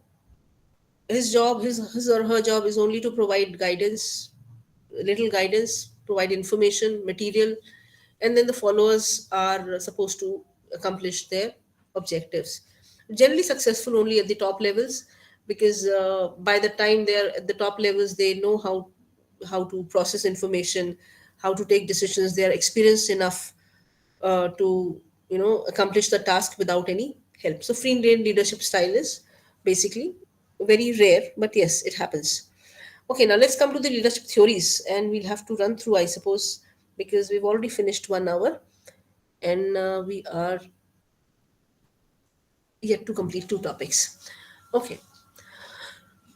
His or her job is only to provide guidance, little guidance, provide information, material, and then the followers are supposed to accomplish their objectives. Generally successful only at the top levels, because by the time they are at the top levels, they know how to process information, how to take decisions. They are experienced enough to accomplish the task without any help. So free rein leadership style is basically very rare, but yes, it happens. Okay, now let's come to the leadership theories, and we'll have to run through, I suppose, because we've already finished 1 hour, and we are yet to complete two topics. Okay,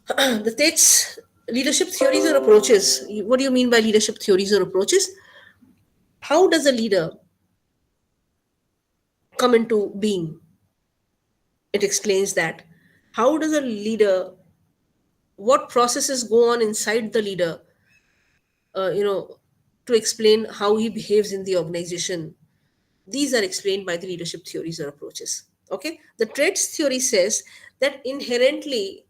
the Tate's leadership theories or approaches. What do you mean by leadership theories or approaches? How does a leader come into being? It explains that. How does a leader, what processes go on inside the leader, uh, you know, to explain how he behaves in the organization? These are explained by the leadership theories or approaches. Okay, the traits theory says that inherently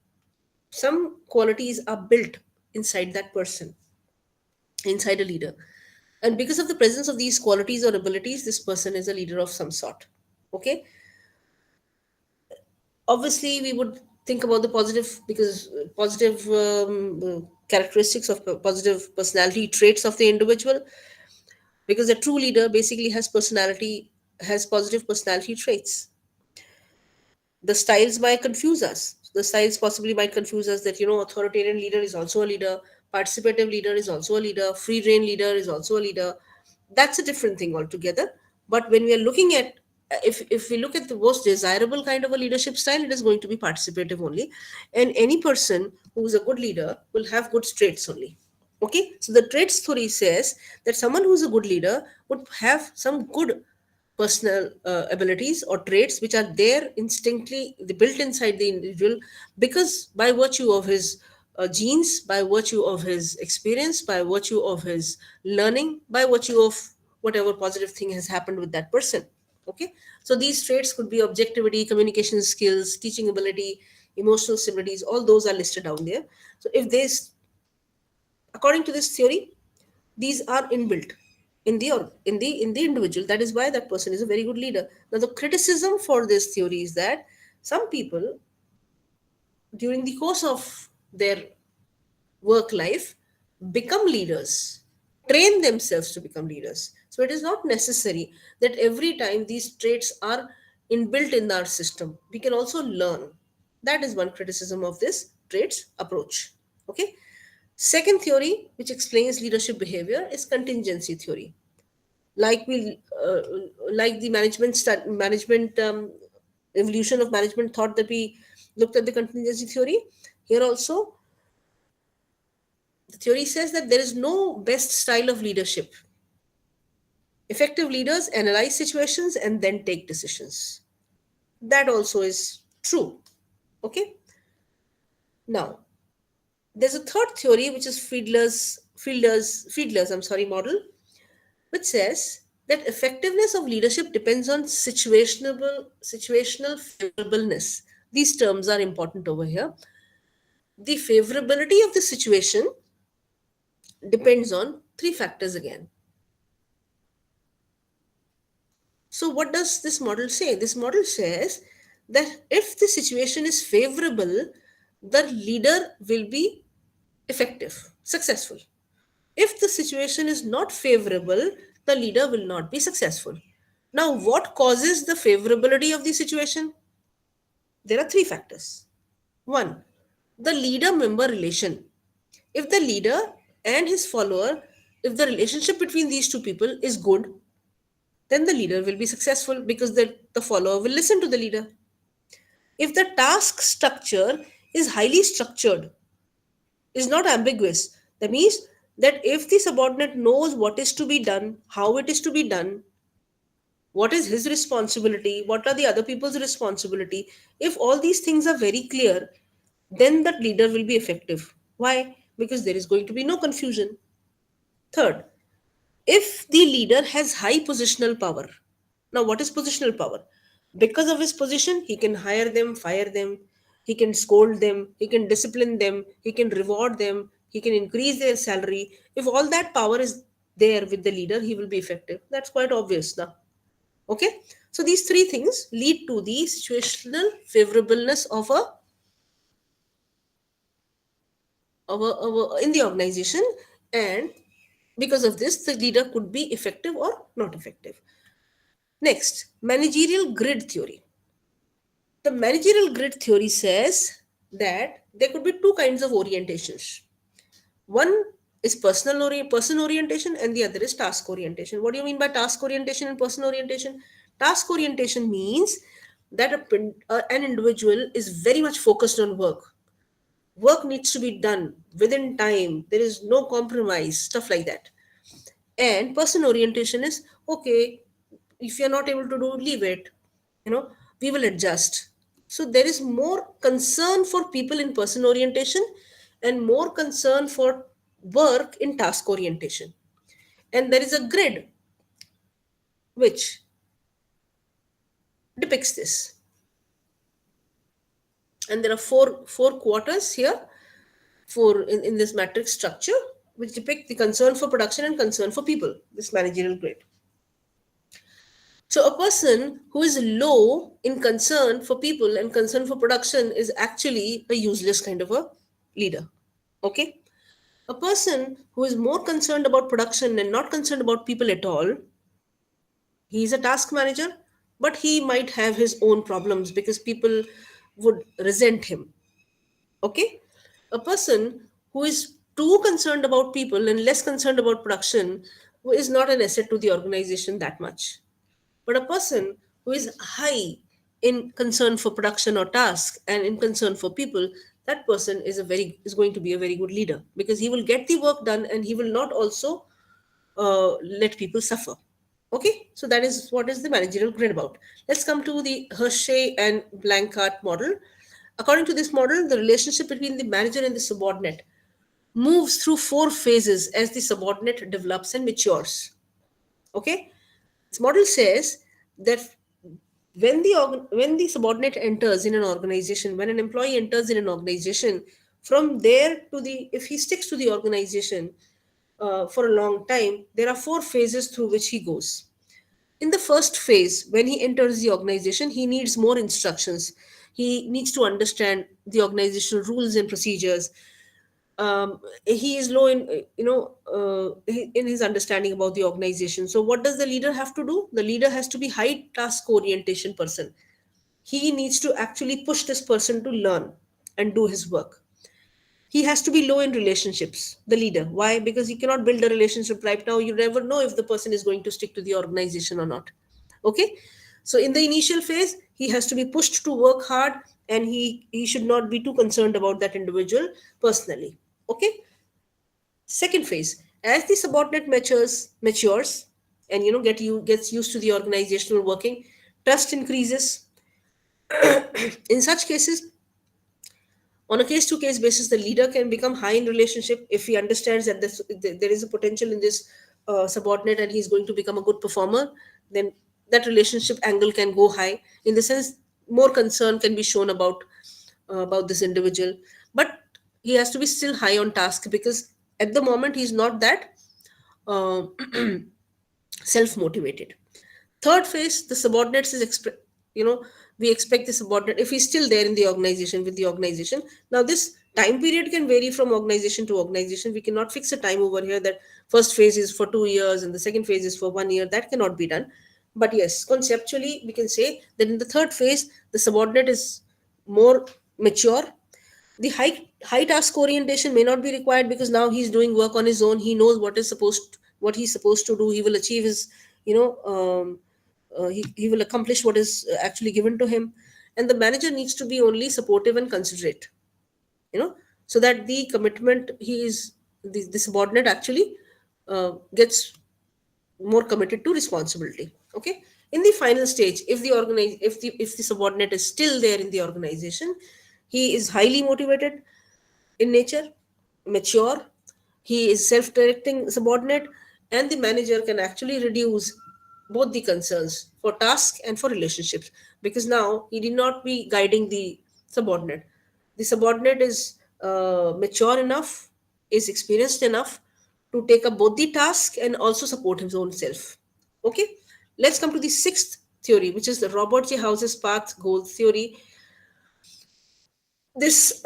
some qualities are built inside that person, inside a leader. And because of the presence of these qualities or abilities, this person is a leader of some sort. Okay, obviously we would think about the positive, because positive characteristics of positive personality traits of the individual, because a true leader basically has positive personality traits. The styles might confuse us. The styles possibly might confuse us that, authoritarian leader is also a leader, participative leader is also a leader, free reign leader is also a leader. That's a different thing altogether. But when we are looking at, if we look at the most desirable kind of a leadership style, it is going to be participative only. And any person who is a good leader will have good traits only. Okay, so the traits theory says that someone who is a good leader would have some good personal abilities or traits which are there instinctively built inside the individual, because by virtue of his genes, by virtue of his experience, by virtue of his learning, by virtue of whatever positive thing has happened with that person. Okay, so these traits could be objectivity, communication skills, teaching ability, emotional stabilities, all those are listed down there. So if this, according to this theory, these are inbuilt in the in the individual. That is why that person is a very good leader. Now the criticism for this theory is that some people during the course of their work life become leaders, train themselves to become leaders. So it is not necessary that every time these traits are inbuilt in our system. We can also learn. That is one criticism of this traits approach. Okay. Second theory, which explains leadership behavior, is contingency theory. Like we, like the management evolution of management thought that we looked at the contingency theory. Here also, the theory says that there is no best style of leadership. Effective leaders analyze situations and then take decisions. That also is true. Okay. Now, there's a third theory, which is Fiedler's model, which says that effectiveness of leadership depends on situational favorableness. These terms are important over here. The favorability of the situation depends on three factors again. So what does this model say? This model says that if the situation is favorable, the leader will be effective, successful. If the situation is not favorable, the leader will not be successful. Now, what causes the favorability of the situation? There are three factors. One, the leader member relation. If the leader and his follower, if the relationship between these two people is good, then the leader will be successful because the follower will listen to the leader. If the task structure is highly structured, is not ambiguous, that means that if the subordinate knows what is to be done, how it is to be done, what is his responsibility, what are the other people's responsibility, if all these things are very clear, then that leader will be effective. Why? Because there is going to be no confusion. Third, If the leader has high positional power, now what is positional power? Because of his position, he can hire them, fire them, he can scold them, he can discipline them, he can reward them, he can increase their salary. If all that power is there with the leader, he will be effective. That's quite obvious now. Okay, so these three things lead to the situational favorableness in the organization, and because of this, the leader could be effective or not effective. Next, managerial grid theory. The managerial grid theory says that there could be two kinds of orientations. One is person orientation, and the other is task orientation. What do you mean by task orientation and person orientation? Task orientation means that an individual is very much focused on work. Work needs to be done within time. There is no compromise, stuff like that. And person orientation is okay, if you're not able to do, leave it. We will adjust. So there is more concern for people in person orientation and more concern for work in task orientation. And there is a grid which depicts this. And there are four quarters here, in this matrix structure, which depict the concern for production and concern for people, this managerial grid. So a person who is low in concern for people and concern for production is actually a useless kind of a leader. Okay? A person who is more concerned about production and not concerned about people at all, he is a task manager, but he might have his own problems because people would resent him. Okay? A person who is too concerned about people and less concerned about production is not an asset to the organization that much. But a person who is high in concern for production or task and in concern for people, that person is going to be a very good leader because he will get the work done and he will not also let people suffer. Okay, so that is what is the managerial grid about. Let's come to the Hershey and Blanchard model. According to this model, the relationship between the manager and the subordinate moves through four phases as the subordinate develops and matures. Okay, this model says that when the subordinate enters in an organization, when an employee enters in an organization, from there to the if he sticks to the organization for a long time, there are four phases through which he goes. In the first phase, when he enters the organization, he needs more instructions. He needs to understand the organizational rules and procedures. He is low in in his understanding about the organization. So what does the leader have to do? The leader has to be high task orientation person. He needs to actually push this person to learn and do his work. He has to be low in relationships, the leader. Why? Because he cannot build a relationship right now. You never know if the person is going to stick to the organization or not. Okay, so in the initial phase he has to be pushed to work hard, and he should not be too concerned about that individual personally. Okay, second phase, as the subordinate matures and gets used to the organizational working, trust increases. In such cases, on a case to case basis, the leader can become high in relationship if he understands that there is a potential in this subordinate and he's going to become a good performer. Then that relationship angle can go high, in the sense more concern can be shown about this individual. But he has to be still high on task, because at the moment he's not that uh, self motivated. Third phase, the subordinates you know we expect the subordinate, if he's still there in the organization with the organization. Now this time period can vary from organization to organization. We cannot fix a time over here that first phase is for 2 years and the second phase is for 1 year. That cannot be done. But yes, conceptually we can say that in the third phase the subordinate is more mature. The high task orientation may not be required, because now he's doing work on his own. He knows what he's supposed to do. He will achieve his you know he will accomplish what is actually given to him. And the manager needs to be only supportive and considerate, so that the commitment he is the subordinate actually gets more committed to responsibility. Okay, in the final stage, if the subordinate is still there in the organization, he is highly motivated in nature, mature, he is self-directing subordinate, and the manager can actually reduce both the concerns for task and for relationships, because now he need not be guiding subordinate. The subordinate is mature enough, is experienced enough to take up both the task and also support his own self. Okay, let's come to the sixth theory, which is the Robert J. House's path goal theory. This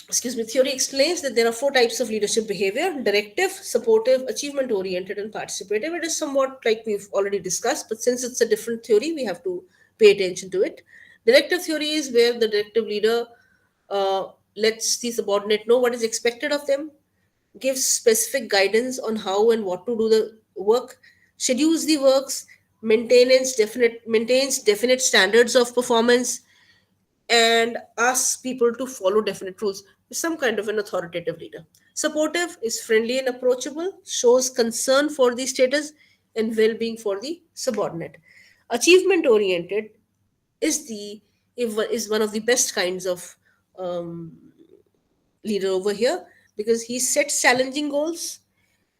excuse me, theory explains that there are four types of leadership behavior: directive, supportive, achievement oriented, and participative. It is somewhat like we've already discussed, but since it's a different theory, we have to pay attention to it. Directive theory is where the directive leader uh, lets the subordinate know what is expected of them, gives specific guidance on how and what to do the work, schedules the works, maintains definite standards of performance, and asks people to follow definite rules. Is some kind of an authoritative leader. Supportive is friendly and approachable, shows concern for the status and well-being for the subordinate. Achievement oriented is the is one of the best kinds of um, leader over here, because he sets challenging goals,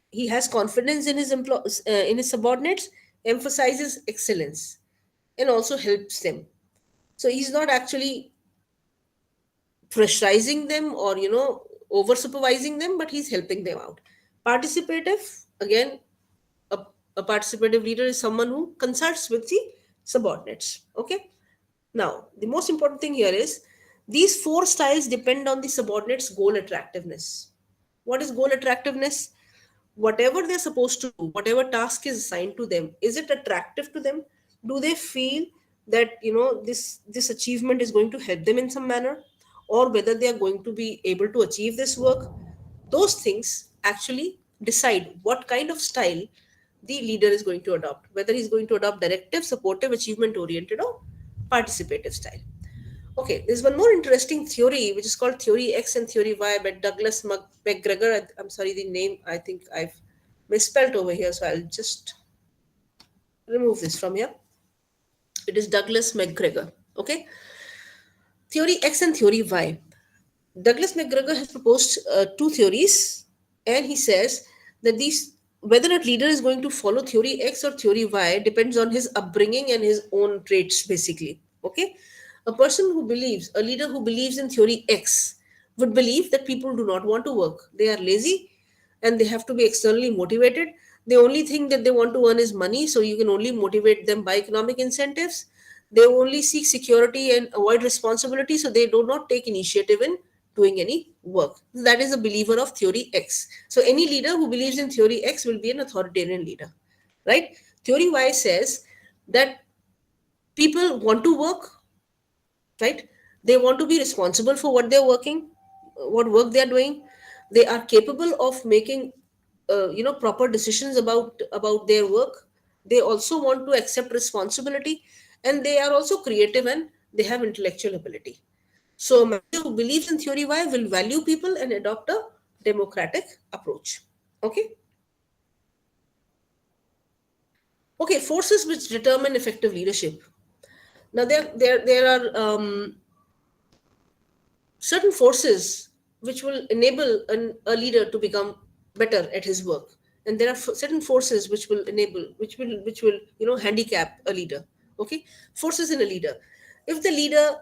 he has confidence in in his subordinates, emphasizes excellence, and also helps them. So he's not actually pressurizing them or over supervising them, but he's helping them out. Participative, again, a, a participative leader is someone who consults with the subordinates. Okay, now the most important thing here is these four styles depend on the subordinates goal attractiveness. What is goal attractiveness? Whatever they're supposed to do, whatever task is assigned to them, is it attractive to them? Do they feel that this achievement is going to help them in some manner, or whether they are going to be able to achieve this work? Those things actually decide what kind of style the leader is going to adopt, whether he's going to adopt directive, supportive, achievement oriented, or participative style. Okay, there's one more interesting theory which is called Theory X and Theory Y by Douglas McGregor. I'm sorry, the name I think I've misspelled over here, so I'll just remove this from here. It is Douglas McGregor. Okay, Theory X and Theory Y. Douglas McGregor has proposed two theories, and he says that these whether a leader is going to follow theory X or theory Y depends on his upbringing and his own traits, basically. Okay, a leader who believes in theory X would believe that people do not want to work; they are lazy, and they have to be externally motivated. The only thing that they want to earn is money, so you can only motivate them by economic incentives. They only seek security and avoid responsibility, so they do not take initiative in doing any work. That is a believer of theory X. So any leader who believes in theory X will be an authoritarian leader, right? Theory Y says that people want to work, right? They want to be responsible for what they're working, what work they're doing. They are capable of making proper decisions about their work. They also want to accept responsibility, and they are also creative, and they have intellectual ability. So a manager who believes in theory Y will value people and adopt a democratic approach. Okay. Okay, forces which determine effective leadership. Now there are certain forces which will enable a leader to become better at his work, and there are certain forces which will enable, which will handicap a leader. Okay, forces in a leader. If the leader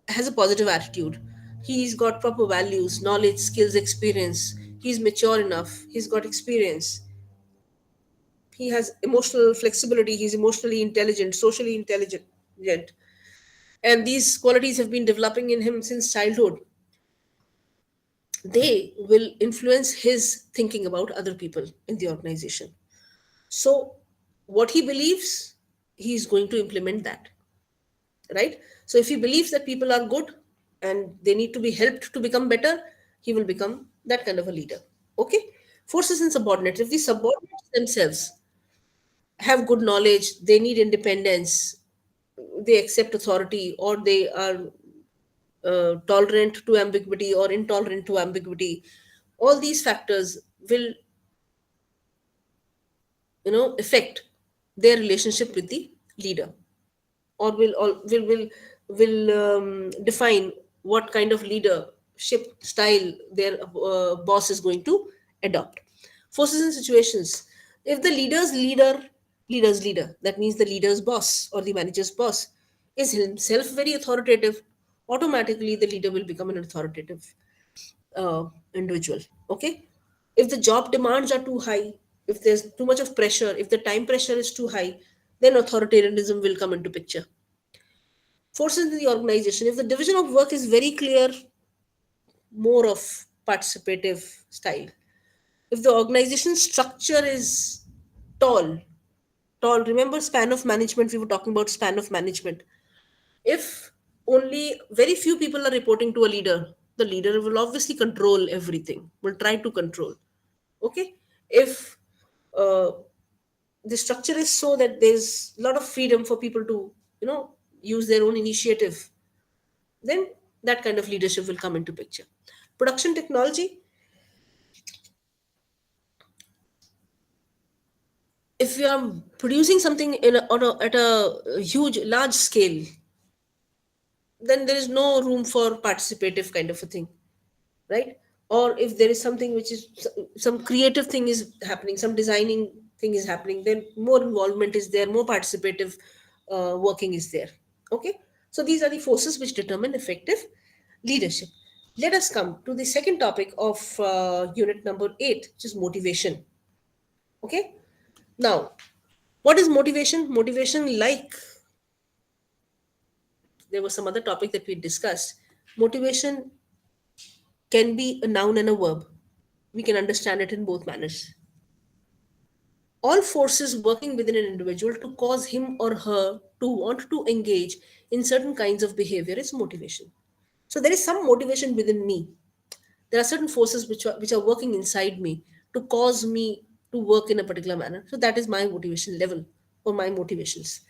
has a positive attitude, he's got proper values, knowledge, skills, experience, he's mature enough, he's got experience, he has emotional flexibility, he's emotionally intelligent, socially intelligent, and these qualities have been developing in him since childhood, they will influence his thinking about other people in the organization. So, what he believes, he is going to implement that, right? So, if he believes that people are good and they need to be helped to become better, he will become that kind of a leader. Okay? Forces and subordinates. If the subordinates themselves have good knowledge, they need independence, they accept authority, or they are tolerant to ambiguity or intolerant to ambiguity, all these factors will affect their relationship with the leader, or will define what kind of leadership style their boss is going to adopt. Forces and situations. If the leader's leader, that means the leader's boss or the manager's boss, is himself very authoritative, automatically the leader will become an authoritative individual. Okay. If the job demands are too high, if there's too much of pressure, if the time pressure is too high, then authoritarianism will come into picture. Forces in the organization. If the division of work is very clear, more of participative style. If the organization structure is tall, tall, remember span of management, we were talking about span of management. If only very few people are reporting to a leader, the leader will obviously control everything, will try to control. Okay. If uh, the structure is so that there's a lot of freedom for people to, use their own initiative, then that kind of leadership will come into picture. Production technology. If we are producing something at a huge large scale, then there is no room for participative kind of a thing, right? Or if there is something which is some creative thing is happening, some designing thing is happening, then more involvement is there, more participative working is there. Okay. So these are the forces which determine effective leadership. Let us come to the second topic of unit number 8, which is motivation. Okay. Now, what is motivation? Motivation, like there was some other topic that we discussed, motivation can be a noun and a verb. We can understand it in both manners. All forces working within an individual to cause him or her to want to engage in certain kinds of behavior is motivation. So there is some motivation within me. There are certain forces which are working inside me to cause me to work in a particular manner. So that is my motivation level or my motivations.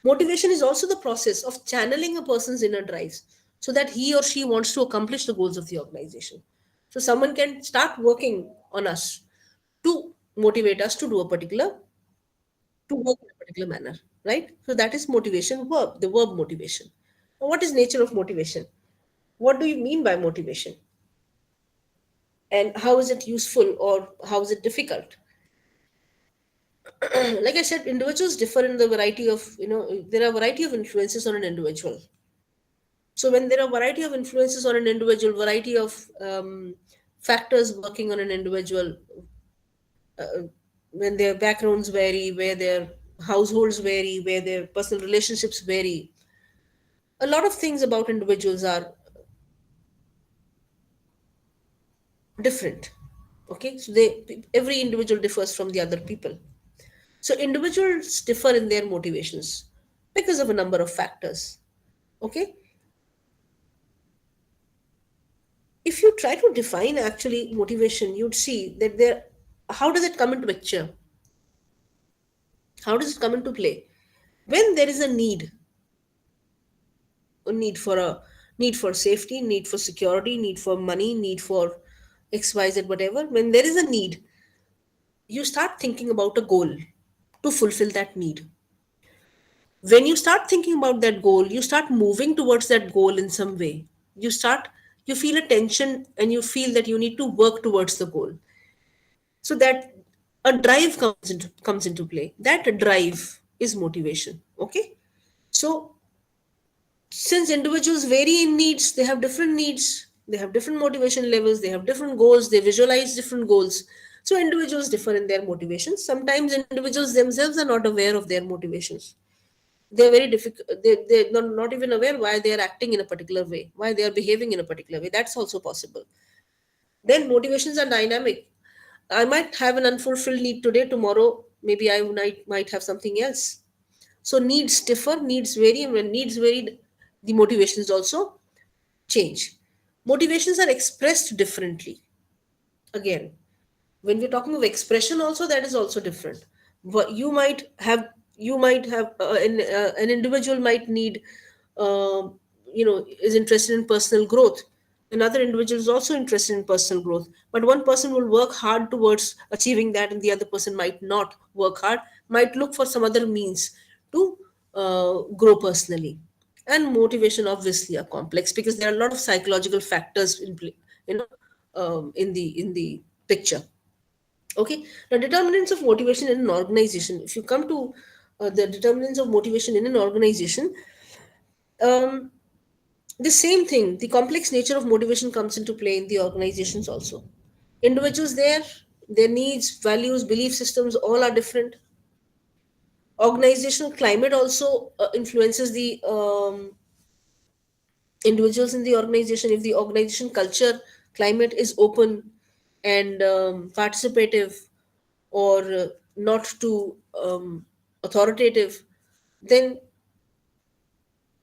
Motivation is also the process of channeling a person's inner drives so that he or she wants to accomplish the goals of the organization. So someone can start working on us to motivate us to do a particular to work in a particular manner, right? So that is motivation verb, the verb motivation. Now, what is nature of motivation? What do you mean by motivation? And how is it useful or how is it difficult? Like I said, individuals differ in the variety of, there are a variety of influences on an individual. So when there are variety of influences on an individual, variety of factors working on an individual, when their backgrounds vary, where their households vary, where their personal relationships vary, a lot of things about individuals are different. Okay, so every individual differs from the other people. So individuals differ in their motivations because of a number of factors. Okay, if you try to define actually motivation, you'd see that how does it come into picture? How does it come into play? When there is a need for safety, need for security, need for money, need for XYZ, whatever, when there is a need, you start thinking about a goal to fulfill that need. When you start thinking about that goal, you start moving towards that goal in some way. You feel a tension and you feel that you need to work towards the goal. So that a drive comes into play. That drive is motivation. Okay. So since individuals vary in needs, they have different needs, they have different motivation levels, they have different goals, they visualize different goals. So individuals differ in their motivations. Sometimes individuals themselves are not aware of their motivations. They're very difficult, they're not even aware why they are acting in a particular way, why they are behaving in a particular way. That's also possible. Then motivations are dynamic. I might have an unfulfilled need today, tomorrow maybe I might have something else. So needs differ, needs vary, and when needs vary, the motivations also change. Motivations are expressed differently. Again, when we're talking of expression, also that is also different. But you might have an individual might need, is interested in personal growth. Another individual is also interested in personal growth, but one person will work hard towards achieving that, and the other person might not work hard, might look for some other means to grow personally. And motivation obviously are complex because there are a lot of psychological factors in play, in the picture. Okay. Now, determinants of motivation in an organization. If you come to the determinants of motivation in an organization, um, the same thing, the complex nature of motivation comes into play in the organizations also. Individuals there, their needs, values, belief systems, all are different. Organizational climate also influences the individuals in the organization. If the organization culture climate is open and participative, or not too authoritative, then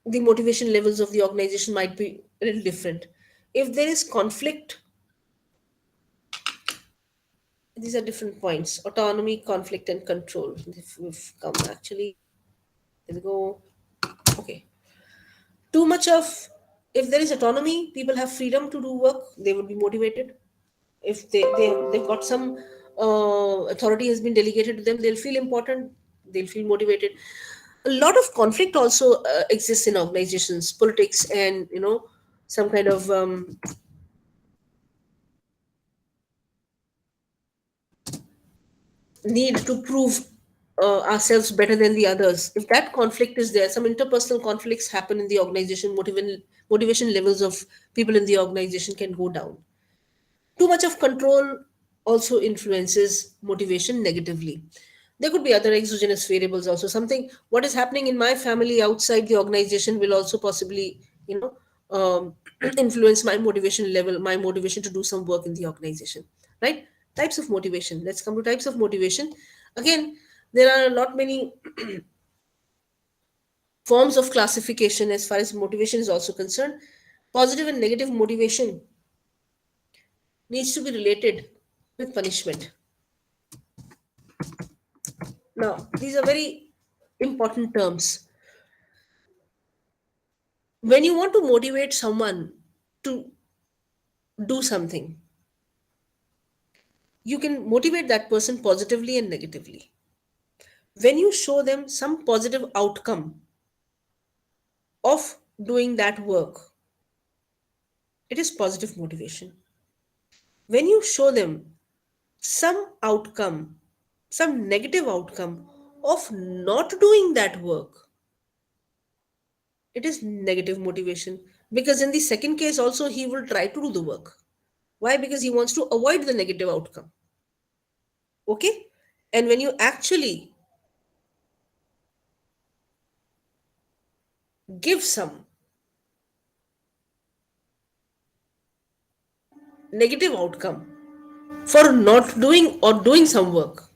the motivation levels of the organization might be a little different. If there is conflict, these are different points: autonomy, conflict, and control. If we've come actually, there we go. Okay. Too much of, if there is autonomy, people have freedom to do work, they would be motivated. If they've got some authority has been delegated to them, they'll feel important, they'll feel motivated. A lot of conflict also exists in organizations, politics, and some kind of need to prove ourselves better than the others. If that conflict is there, some interpersonal conflicts happen in the organization, motivation levels of people in the organization can go down. Too much of control also influences motivation negatively. There could be other exogenous variables also. Something, what is happening in my family outside the organization will also possibly, influence my motivation level, my motivation to do some work in the organization. Right? Types of motivation. Let's come to types of motivation. Again, there are a lot many forms of classification as far as motivation is also concerned. Positive and negative motivation needs to be related with punishment. Now, these are very important terms. When you want to motivate someone to do something, you can motivate that person positively and negatively. When you show them some positive outcome of doing that work, it is positive motivation. When you show them some outcome, some negative outcome of not doing that work, it is negative motivation. Because in the second case, also, he will try to do the work. Why? Because he wants to avoid the negative outcome. Okay? And when you actually give some negative outcome for not doing or doing some work,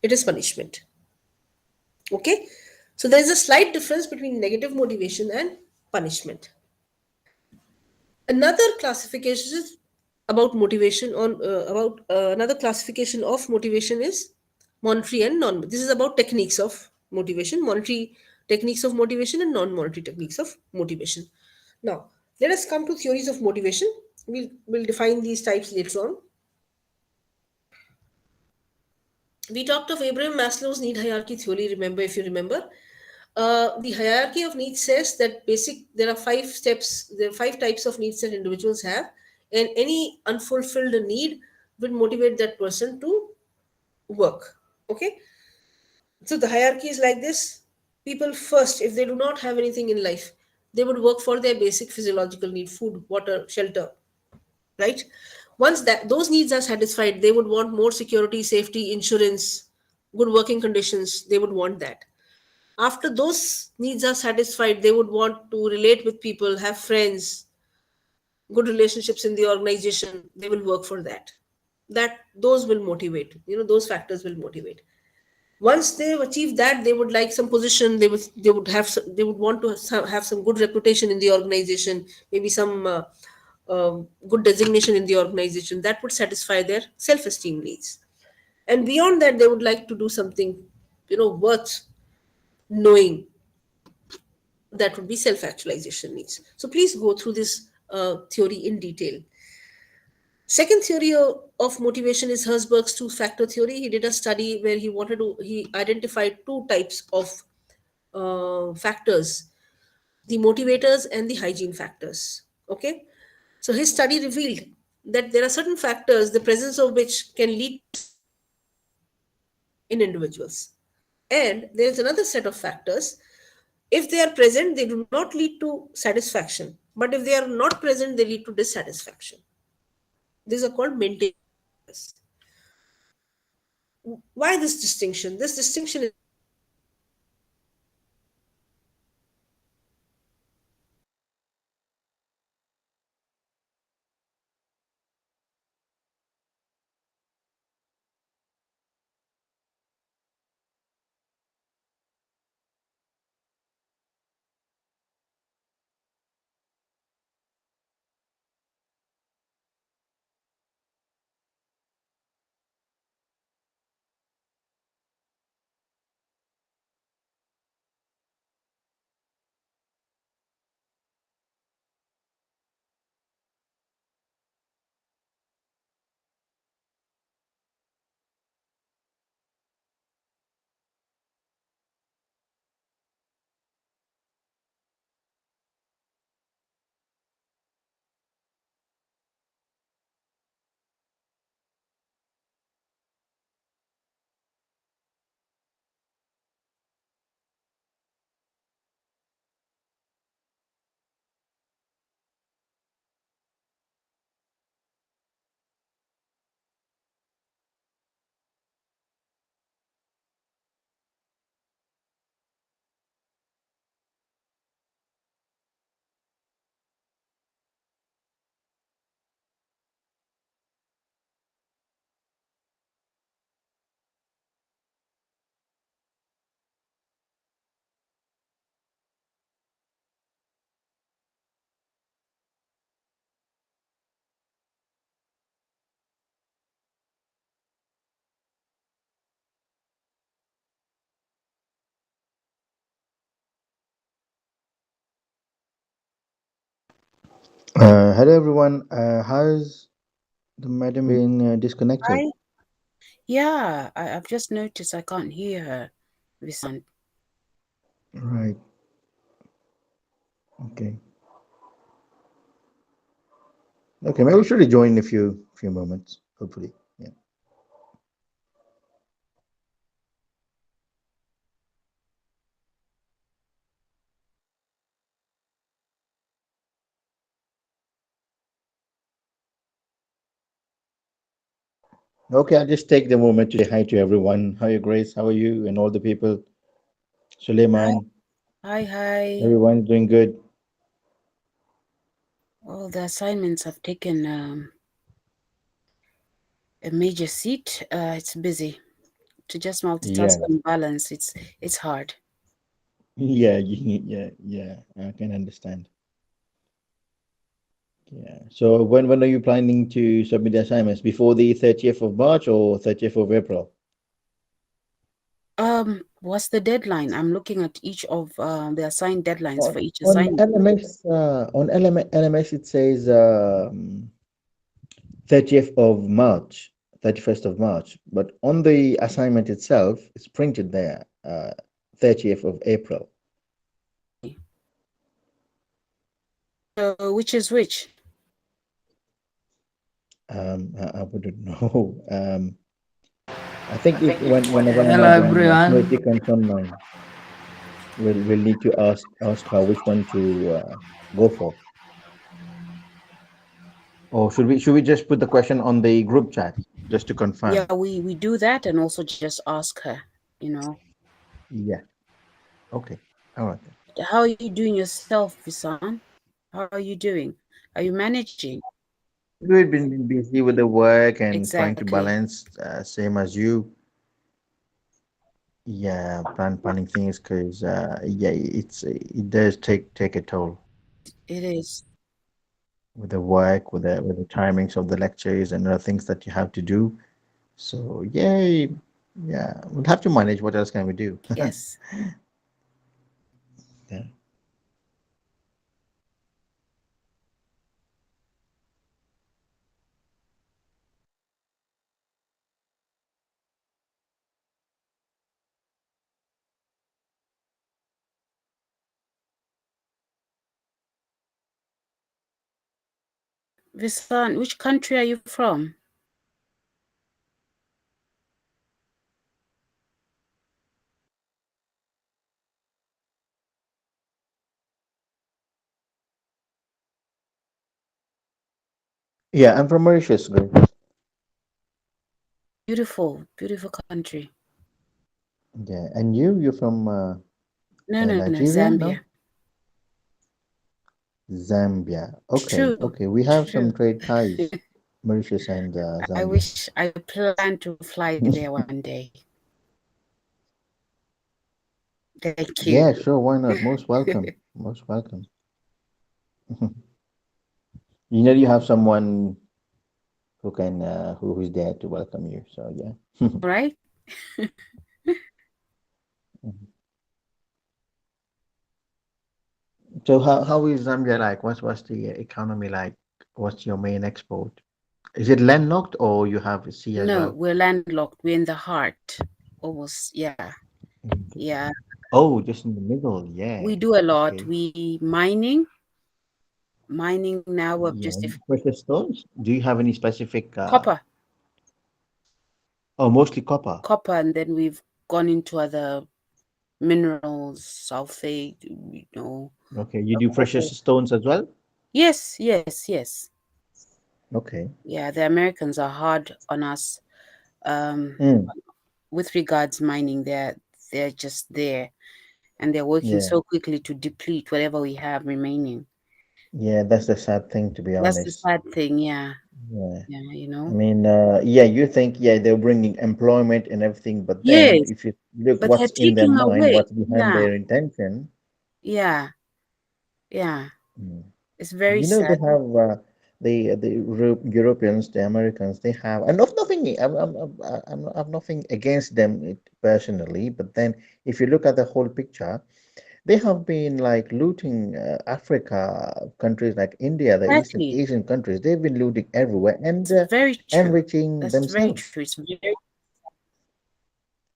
it is punishment. Okay? So there is a slight difference between negative motivation and punishment. Another classification is about motivation on about another classification of motivation is monetary and non. This is about techniques of motivation, monetary techniques of motivation, and non-monetary techniques of motivation. Now, let us come to theories of motivation. We'll define these types later on. We talked of Abraham Maslow's need hierarchy theory. Remember, if you remember, the hierarchy of needs says that there are 5 steps. There are 5 types of needs that individuals have, and any unfulfilled need will motivate that person to work. Okay, so the hierarchy is like this. People first, if they do not have anything in life, they would work for their basic physiological need: food, water, shelter. Right? Once that those needs are satisfied, they would want more security, safety, insurance, good working conditions. They would want that. After those needs are satisfied, they would want to relate with people, have friends, good relationships in the organization. They will work for that. That those will motivate. Those factors will motivate. Once they've achieved that, they would like some position. They would want to have some good reputation in the organization. Maybe some good designation in the organization. That would satisfy their self-esteem needs. And beyond that, they would like to do something, worth knowing. That would be self-actualization needs. So please go through this theory in detail. Second theory of motivation is Herzberg's two-factor theory. He did a study where he identified 2 types of factors: the motivators and the hygiene factors. Okay, so his study revealed that there are certain factors, the presence of which can lead to in individuals. And there is another set of factors. If they are present, they do not lead to satisfaction. But if they are not present, they lead to dissatisfaction. These are called maintenance factors. Why this distinction? This distinction is Hello everyone. How's the madam been disconnected? I yeah, I've just noticed I can't hear her. Visan. Right. Okay. Okay. Maybe we should rejoin in a few moments. Hopefully. Yeah. Okay. I'll just take the moment to say hi to everyone. How are you, Grace? How are you? And all the people. Hi, Suleiman. hi. Everyone's doing good. All the assignments have taken a major seat. It's busy to just multitask Yeah. and balance. It's hard. Yeah. Yeah. I can understand. Yeah. So when are you planning to submit the assignments? Before the 30th of March or 30th of April? What's the deadline? I'm looking at each of the assigned deadlines for each On assignment. LMS, LMS, it says 30th of March, 31st of March, but on the assignment itself, it's printed there, 30th of April. So which is which? I wouldn't know. I think if whenever Hello Madam everyone. Smriti comes online, we'll need to ask her which one to go for. Or should we just put the question on the group chat just to confirm? Yeah, we do that and also just ask her, you know. Yeah. Okay. All right. How are you doing yourself, Visan? How are you doing? Are you managing? We've been busy with the work and trying to Exactly. balance, same as you. Yeah, planning things because yeah, it does take a toll It is. with the work, with the timings of the lectures and other things that you have to do. So yeah, yeah, we'll have to manage. What else can we do? Yes. Yeah. Visan, which country are you from? Yeah, I'm from Mauritius, Grace. Beautiful, beautiful country. Yeah, and you're from No, no, no, Nigeria, Zambia. no? Zambia. Okay, True, okay. We have some true. trade ties, Mauritius and I Zambia. wish I plan to fly there one day. Thank you. Yeah, sure. Why not? Most welcome. Most welcome. You know, you have someone who can who's there to welcome you. So yeah. Right? Mhm. So how is Zambia like? What's the economy like? What's your main export? Is it landlocked or you have a sea as No, well? we're landlocked. We're in the heart. Almost, yeah. Okay. Yeah. Oh, just in the middle. Yeah. We do a lot. Okay. We mining now of Yeah. just if Precious stones. Do you have any specific? copper, Oh, mostly copper. copper, and then we've gone into other minerals, sulfate, Okay. You do precious coal. stones as well? Yes, yes, yes. Okay. Yeah, the Americans are hard on us um, Mm. with regards mining. They're just there, and they're working Yeah. so quickly to deplete whatever we have remaining. Yeah. That's the sad thing, to be That's the honest. sad thing. Yeah, Yeah. yeah, I mean, yeah, you think, yeah, they're bringing employment and everything, but then Yes, if you look but they're what's in their taking mind, away. what's behind Yeah, their intention, yeah, yeah. mm. It's very You know, they sad. have Europeans, the Americans, they have, and of nothing, I'm nothing against them personally, but then if you look at the whole picture, they have been like looting Africa, countries like India, the Eastern Exactly. Asian countries, they've been looting everywhere and It's very true. enriching That's very themselves. true. It's very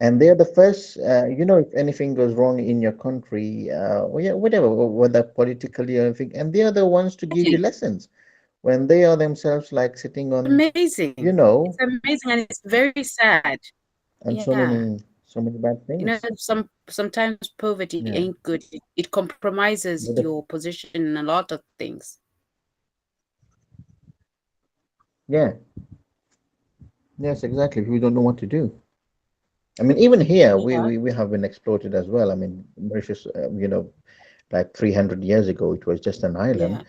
And they're the first, you know, if anything goes wrong in your country, well, yeah, whatever, whether politically or anything, and they are the ones to give you exactly lessons when they are themselves like sitting on, amazing. you It's know, amazing and it's very sad. and Yeah. so many bad things. Sometimes poverty Yeah, ain't good. It compromises but your position in a lot of things. yeah, yes, exactly. We don't know what to do. I mean, even here, Yeah. we have been exploited as well. I mean, Mauritius, you know, like 300 years ago, it was just an Yeah. island.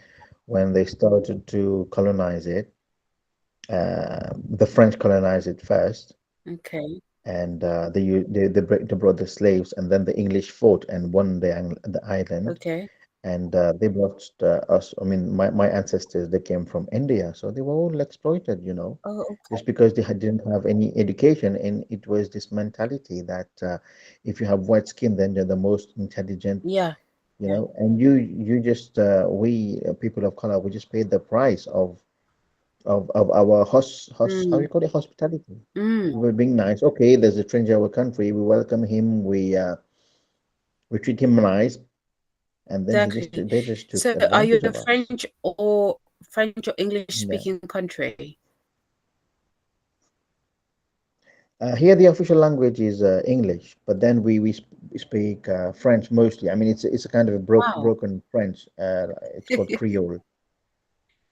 When they started to colonize it, the French colonized it first, Okay. and they brought the slaves, and then the English fought and won the island, Okay. and they brought us. I mean, my ancestors, they came from India, so they were all exploited, you know, Oh, just okay. because didn't have any education, and it was this mentality that if you have white skin, then you're the most intelligent, Yeah. you Yeah. know, and you just we people of color, we just paid the price of our how Mm. you call it, hospitality. Mm. We were being nice. Okay, there's a stranger in our country. We welcome him. We treat him nice, and then Exactly. they just took So are you advantage a of us. French or English Yeah. speaking country? Here the official language is English, but then we speak French mostly. I mean, it's a kind of a Wow. broken French. It's called Creole.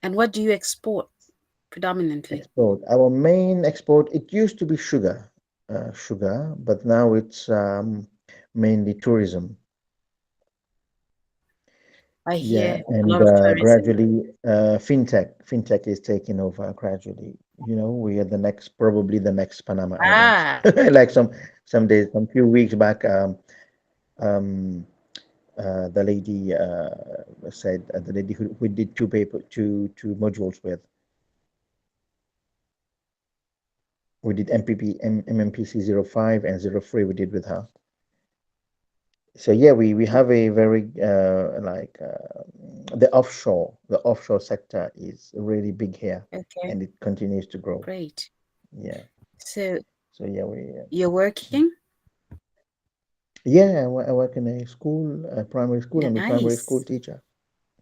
And what do you export predominantly? Export. Our main export. It used to be sugar, but now it's mainly tourism. I Yeah, hear a and lot of tourism. gradually, fintech is taking over gradually. You know, we are the next, probably the next Panama Islands. Ah, Like some days, some few weeks back, um, the lady said, the lady who we did two modules with, we did MMPC 05 and 03. We did with her. So yeah, we have a very the offshore sector is really big here, okay, and it continues to grow. great. Yeah. So So yeah, you're working? yeah, I work in a school, a primary school. I'm a primary school Nice, teacher.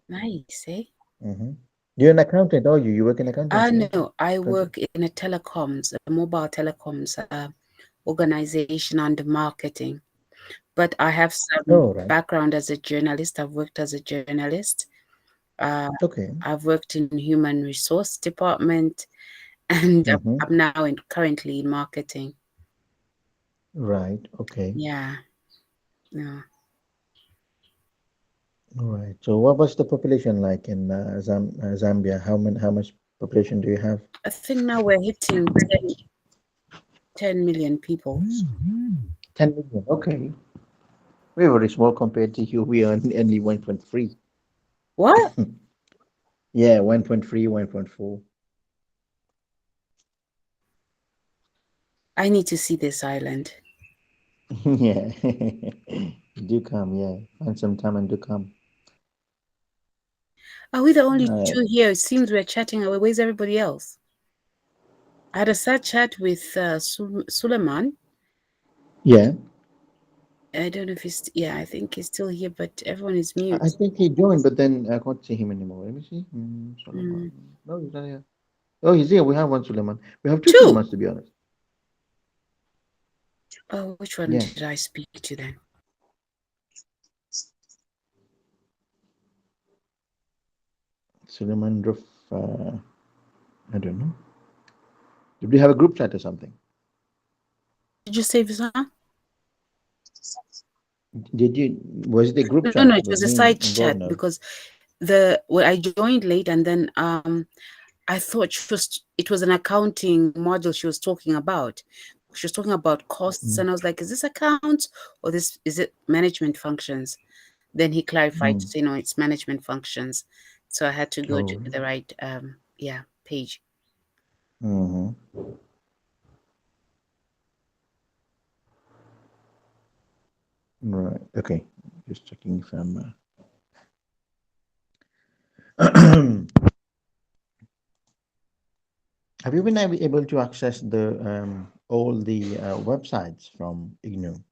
nice, eh? Hmm. You're an accountant, are you? You work in accountancy, yeah? No, I Graduate. work in a mobile telecoms organization under marketing. But I have some Oh, right. background as a journalist. I've worked as a journalist. Okay. I've worked in human resource department, and Mm-hmm. I'm now currently in marketing. Right. Okay. Yeah, yeah. All right. So, what was the population like in Zambia? How much population do you have? I think now we're hitting 10 million people. 10 million. Okay. We're very small compared to you. We are only 1.3. What? Yeah, 1.3, 1.4. I need to see this island. Yeah. Do come. Yeah. Find some time and do come. Are we the only Uh, two here? It seems we're chatting away. Where's everybody else? I had a sad chat with Suleiman. yeah. I don't know if he's, yeah, I think he's still here, but everyone is I mute. think he joined, but then I can't see him anymore. Let me see. Mm. Suleiman. No, he's not here. Oh, he's here. We have one Suleiman. We have two Two. Suleimans, to be honest. Oh, which one Yeah. did I speak to then? Suleiman Ruf. I don't know. Did we have a group chat or something? Did you say Visa? Did you? Was it a group No, chat it with was a me side involved chat now? because I joined late, and then I thought it was an accounting module she was talking about. She was talking about costs, Mm, and I was like, "Is this accounts or this is it management functions?" Then he clarified to mm. say, "No, it's management functions." So I had to go to Oh. the right page. Mm-hmm. Right. Okay. Just checking if I'm. Have you been able to access the all the websites from IGNU?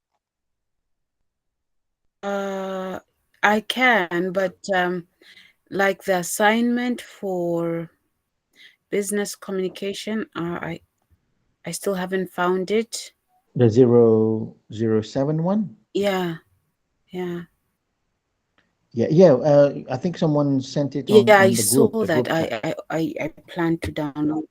Uh, I can, but like the assignment for business communication, I still haven't found it. The 0071. Yeah, yeah, Yeah, yeah. I think someone sent it yeah. I on the saw group, the that. group chat. I plan to download.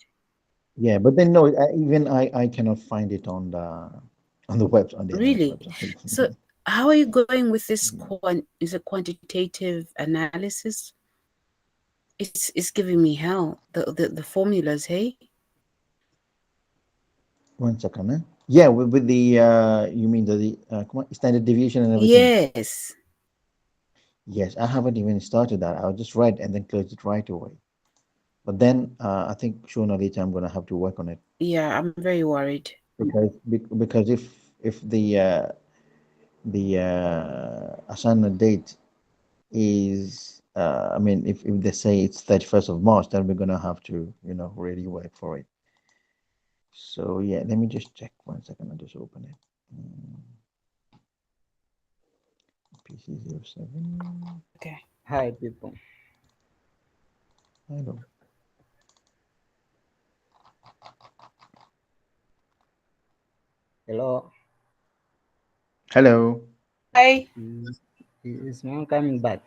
Yeah, but then no, even I cannot find it on the web on the NIS Really? website. So, how are you going with this is a quantitative analysis? It's giving me hell. The formulas, hey? One second, eh? Yeah, with the you mean the come on, standard deviation and everything. Yes. Yes, I haven't even started that. I'll just write and then close it right away. But then I think sooner or later I'm gonna have to work on it Yeah, I'm very worried. because if the assignment date is I mean if they say it's 31st of March, then we're gonna have to really work for it. So yeah, let me just check 1 second. I'll just open it. PC07. Okay. Hi, people. Hello. Hello. Hello. Hi, Is mom coming back?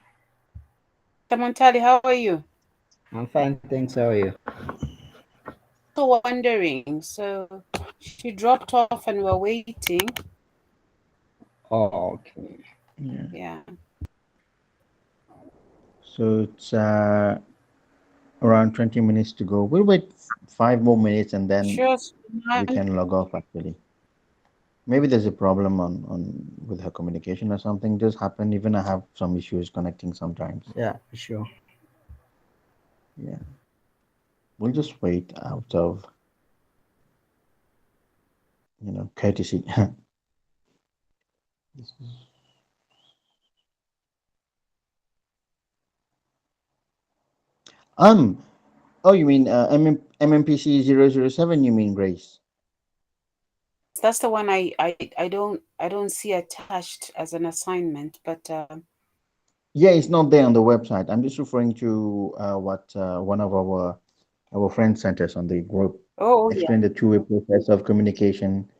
Samantali, how are you? I'm fine, thanks. How are you? So wondering. So she dropped off and we're waiting. Oh, okay. Yeah. Yeah. So it's around 20 minutes to go. We'll wait 5 more minutes and then Sure, we man. can log off actually. Maybe there's a problem on with her communication or something. Does happen. Even I have some issues connecting sometimes. Yeah, sure. Yeah. We'll just wait out of courtesy. um. Oh, you mean MMPC 007? You mean Grace? That's the one I don't see attached as an assignment, but Yeah, it's not there on the website. I'm just referring to what one of our friends sent us on the group. oh yeah, Explain the two-way process of communication,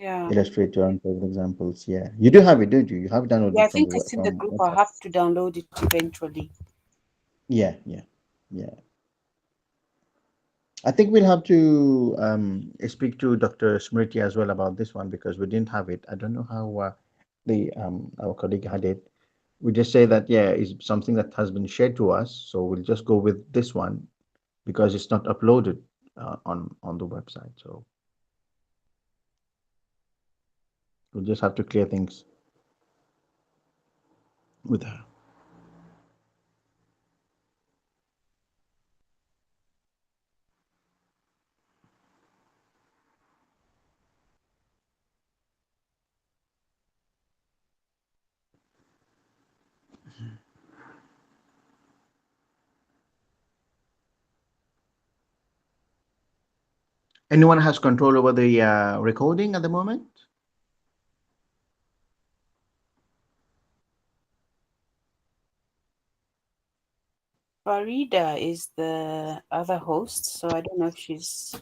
yeah. illustrator and for examples. Yeah, you do have it, don't you? You have Yeah, I downloaded from think the it's in the from group. I'll website. have to download it eventually. Yeah, yeah, yeah. I think we'll have to speak to Dr. Smriti as well about this one because we didn't have it. I don't know how the our colleague had it. We just say that yeah, it's something that has been shared to us, so we'll just go with this one because it's not uploaded on the website. So we'll just have to clear things with her. Anyone has control over the recording at the moment? Farida is the other host, so I don't know if she's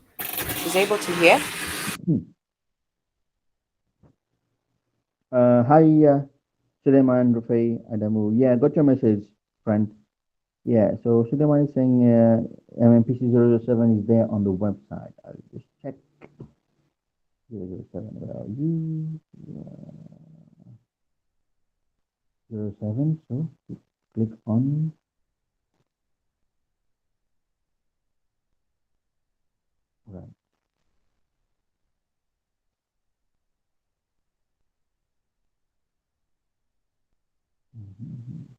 able to hear. Hi, Suleiman, Rufai, Adamu. Yeah, got your message, friend. Yeah, so Suleiman is saying MMPC007 is there on the website. I'll just check 007. Where are you? 07. So click on. Right. Mhm.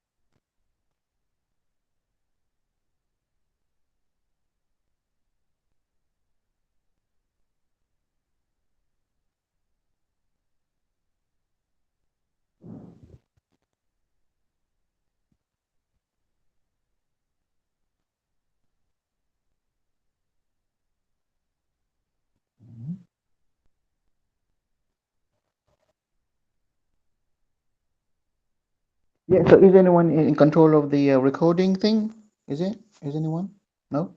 Yeah, so is anyone in control of the recording thing? Is it? Is anyone? No?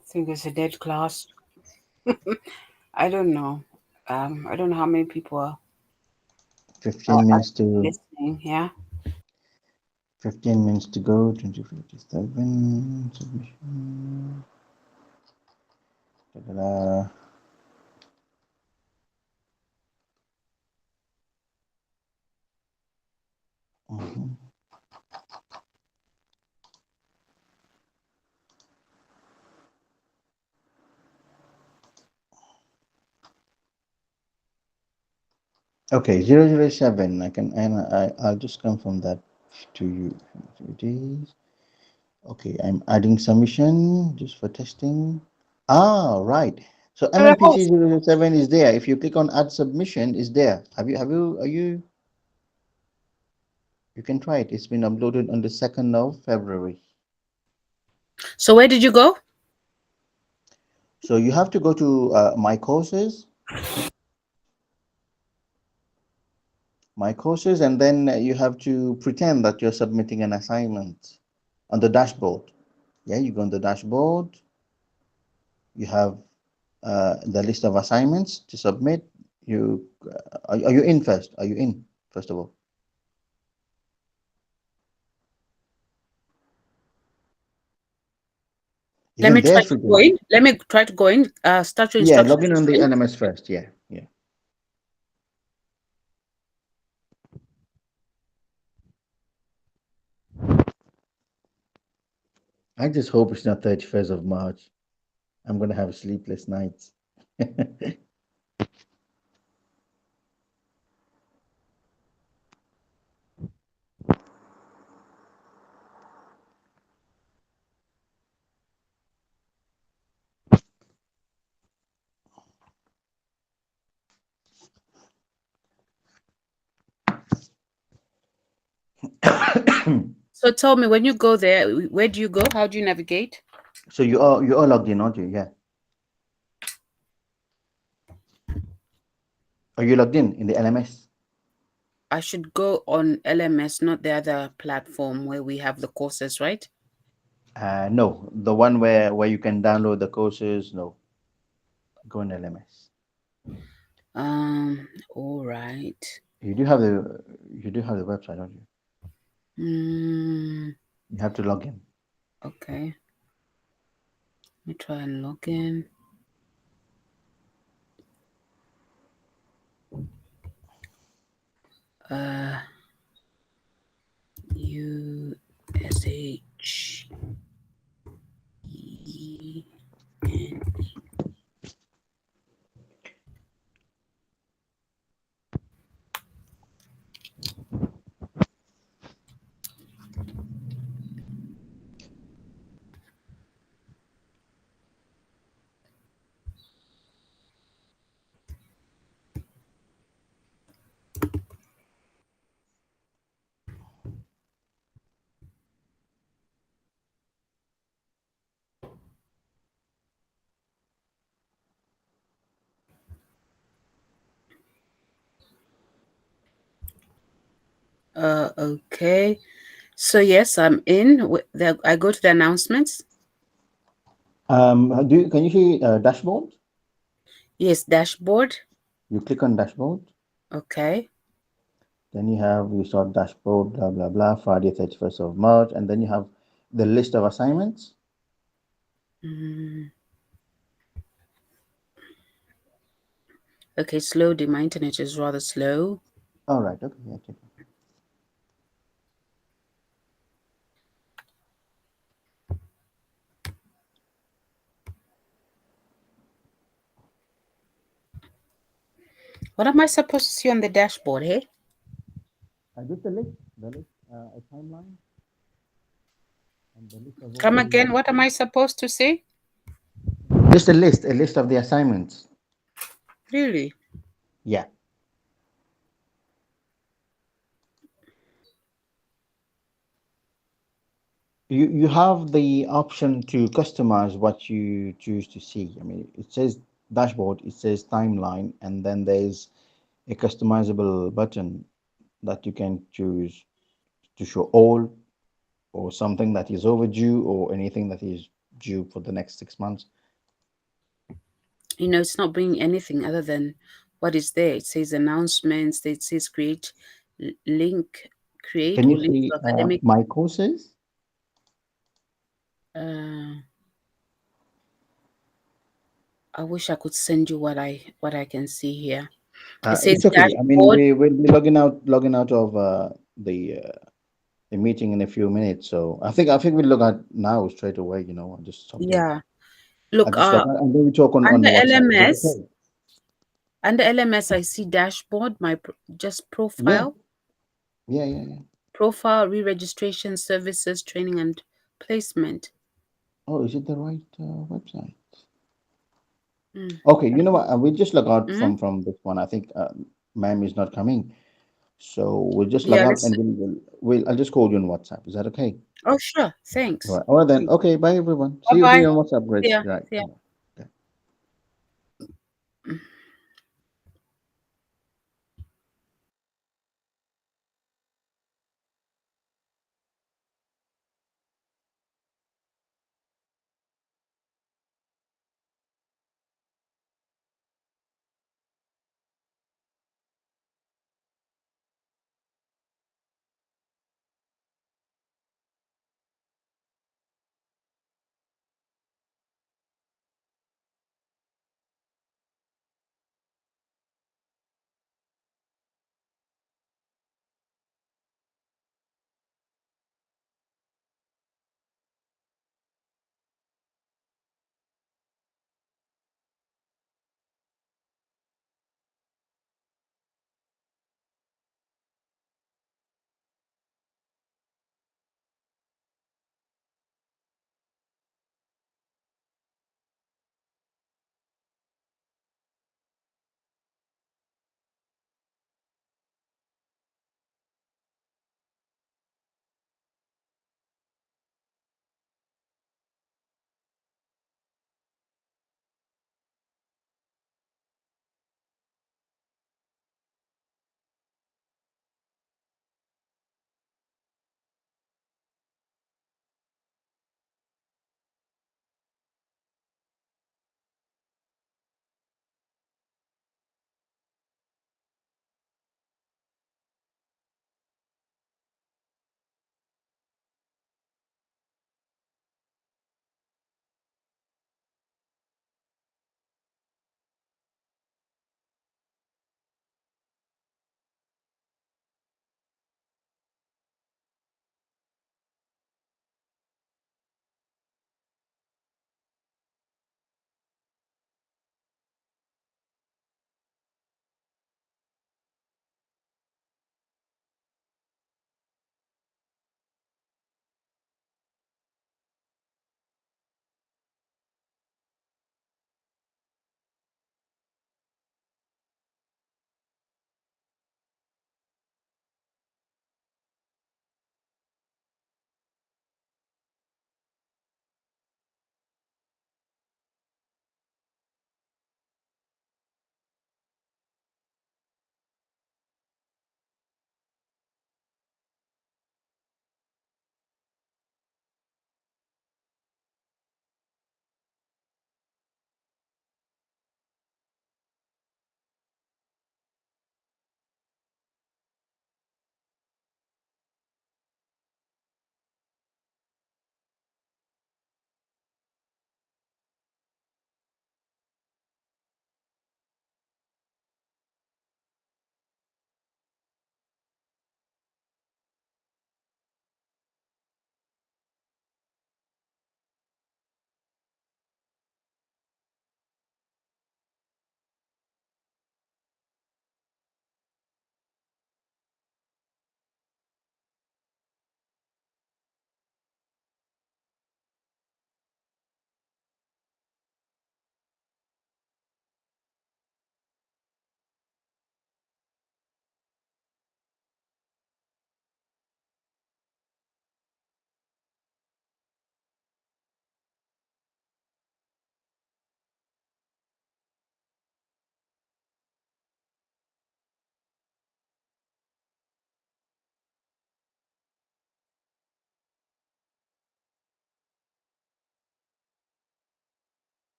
I think it's a dead class. I don't know. I don't know how many people are 15 minutes to listening. Yeah. 15 minutes to go, 2057 submission. Da-da-da. Mhm. Okay, 007. I can and I'll just confirm that to you. It is okay. I'm adding submission just for testing. Ah, right. So You're the MMPC host. 007 is there. If you click on add submission, is there. Are you you can try it. It's been uploaded on the 2nd of February. So where did you go? So you have to go to my courses, and then you have to pretend that you're submitting an assignment on the dashboard. Yeah, you go on the dashboard. You have the list of assignments to submit. You are you in first? Are you in first of all? Let Even me there try to should go be. in. Let me try to go in. Start your Yeah, instructions. log in on the NMS first. Yeah, yeah. I just hope it's not 31st of March. I'm gonna have sleepless nights. So tell me, when you go there, where do you go? How do you navigate? So you are logged in, aren't you? Yeah. Are you logged in the LMS? I should go on LMS, not the other platform where we have the courses, right? No, the one where you can download the courses. No, go in LMS. All right. You do have the website, don't you? Mm, You have to log in. okay. Let me try and log in. Uh, USH. Okay. So yes, I'm in. I go to the announcements. Can you see dashboard? Yes, dashboard. You click on dashboard. Okay. Then you saw dashboard, blah blah blah, Friday 31st of March, and then you have the list of assignments. Mm, okay, slowly. My internet is rather slow. All right, okay, yeah, check. What am I supposed to see on the dashboard, hey? Just the list, a timeline, and the list of all Come the again. What am I supposed to see? just a list of the assignments. Really? Yeah, you have the option to customize what you choose to see. I mean, it says dashboard, it says timeline, and then there's a customizable button that you can choose to show all or something that is overdue or anything that is due for the next 6 months. It's not bringing anything other than what is there. It says announcements. It says link, create Can you or link see to academic. my courses? Uh, I wish I could send you what I can see here. It says It's okay. I mean, dashboard. we'll be logging out of the meeting in a few minutes. So I think we'll log out now straight away. I'll just stop there. Yeah. I Look, just log out and then we talk on under WhatsApp. Is that LMS, okay? I see dashboard, just Yeah, yeah. profile, re-registration, services, training, and placement. Oh, is it the right website? Mm. Okay, you know what? We'll just log out Mm? from this one. I think ma'am is not coming, so we'll just log Yeah, out let's. and we'll I'll just call you on WhatsApp. Is that okay? Oh, sure. All Thanks. right. All right then. Okay. Bye everyone. Bye See bye. you on WhatsApp, See Grace. ya. Right. See ya. Okay.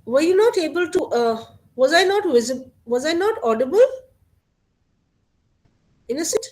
Were you not able to? Was I not visible? Was I not audible? Innocent?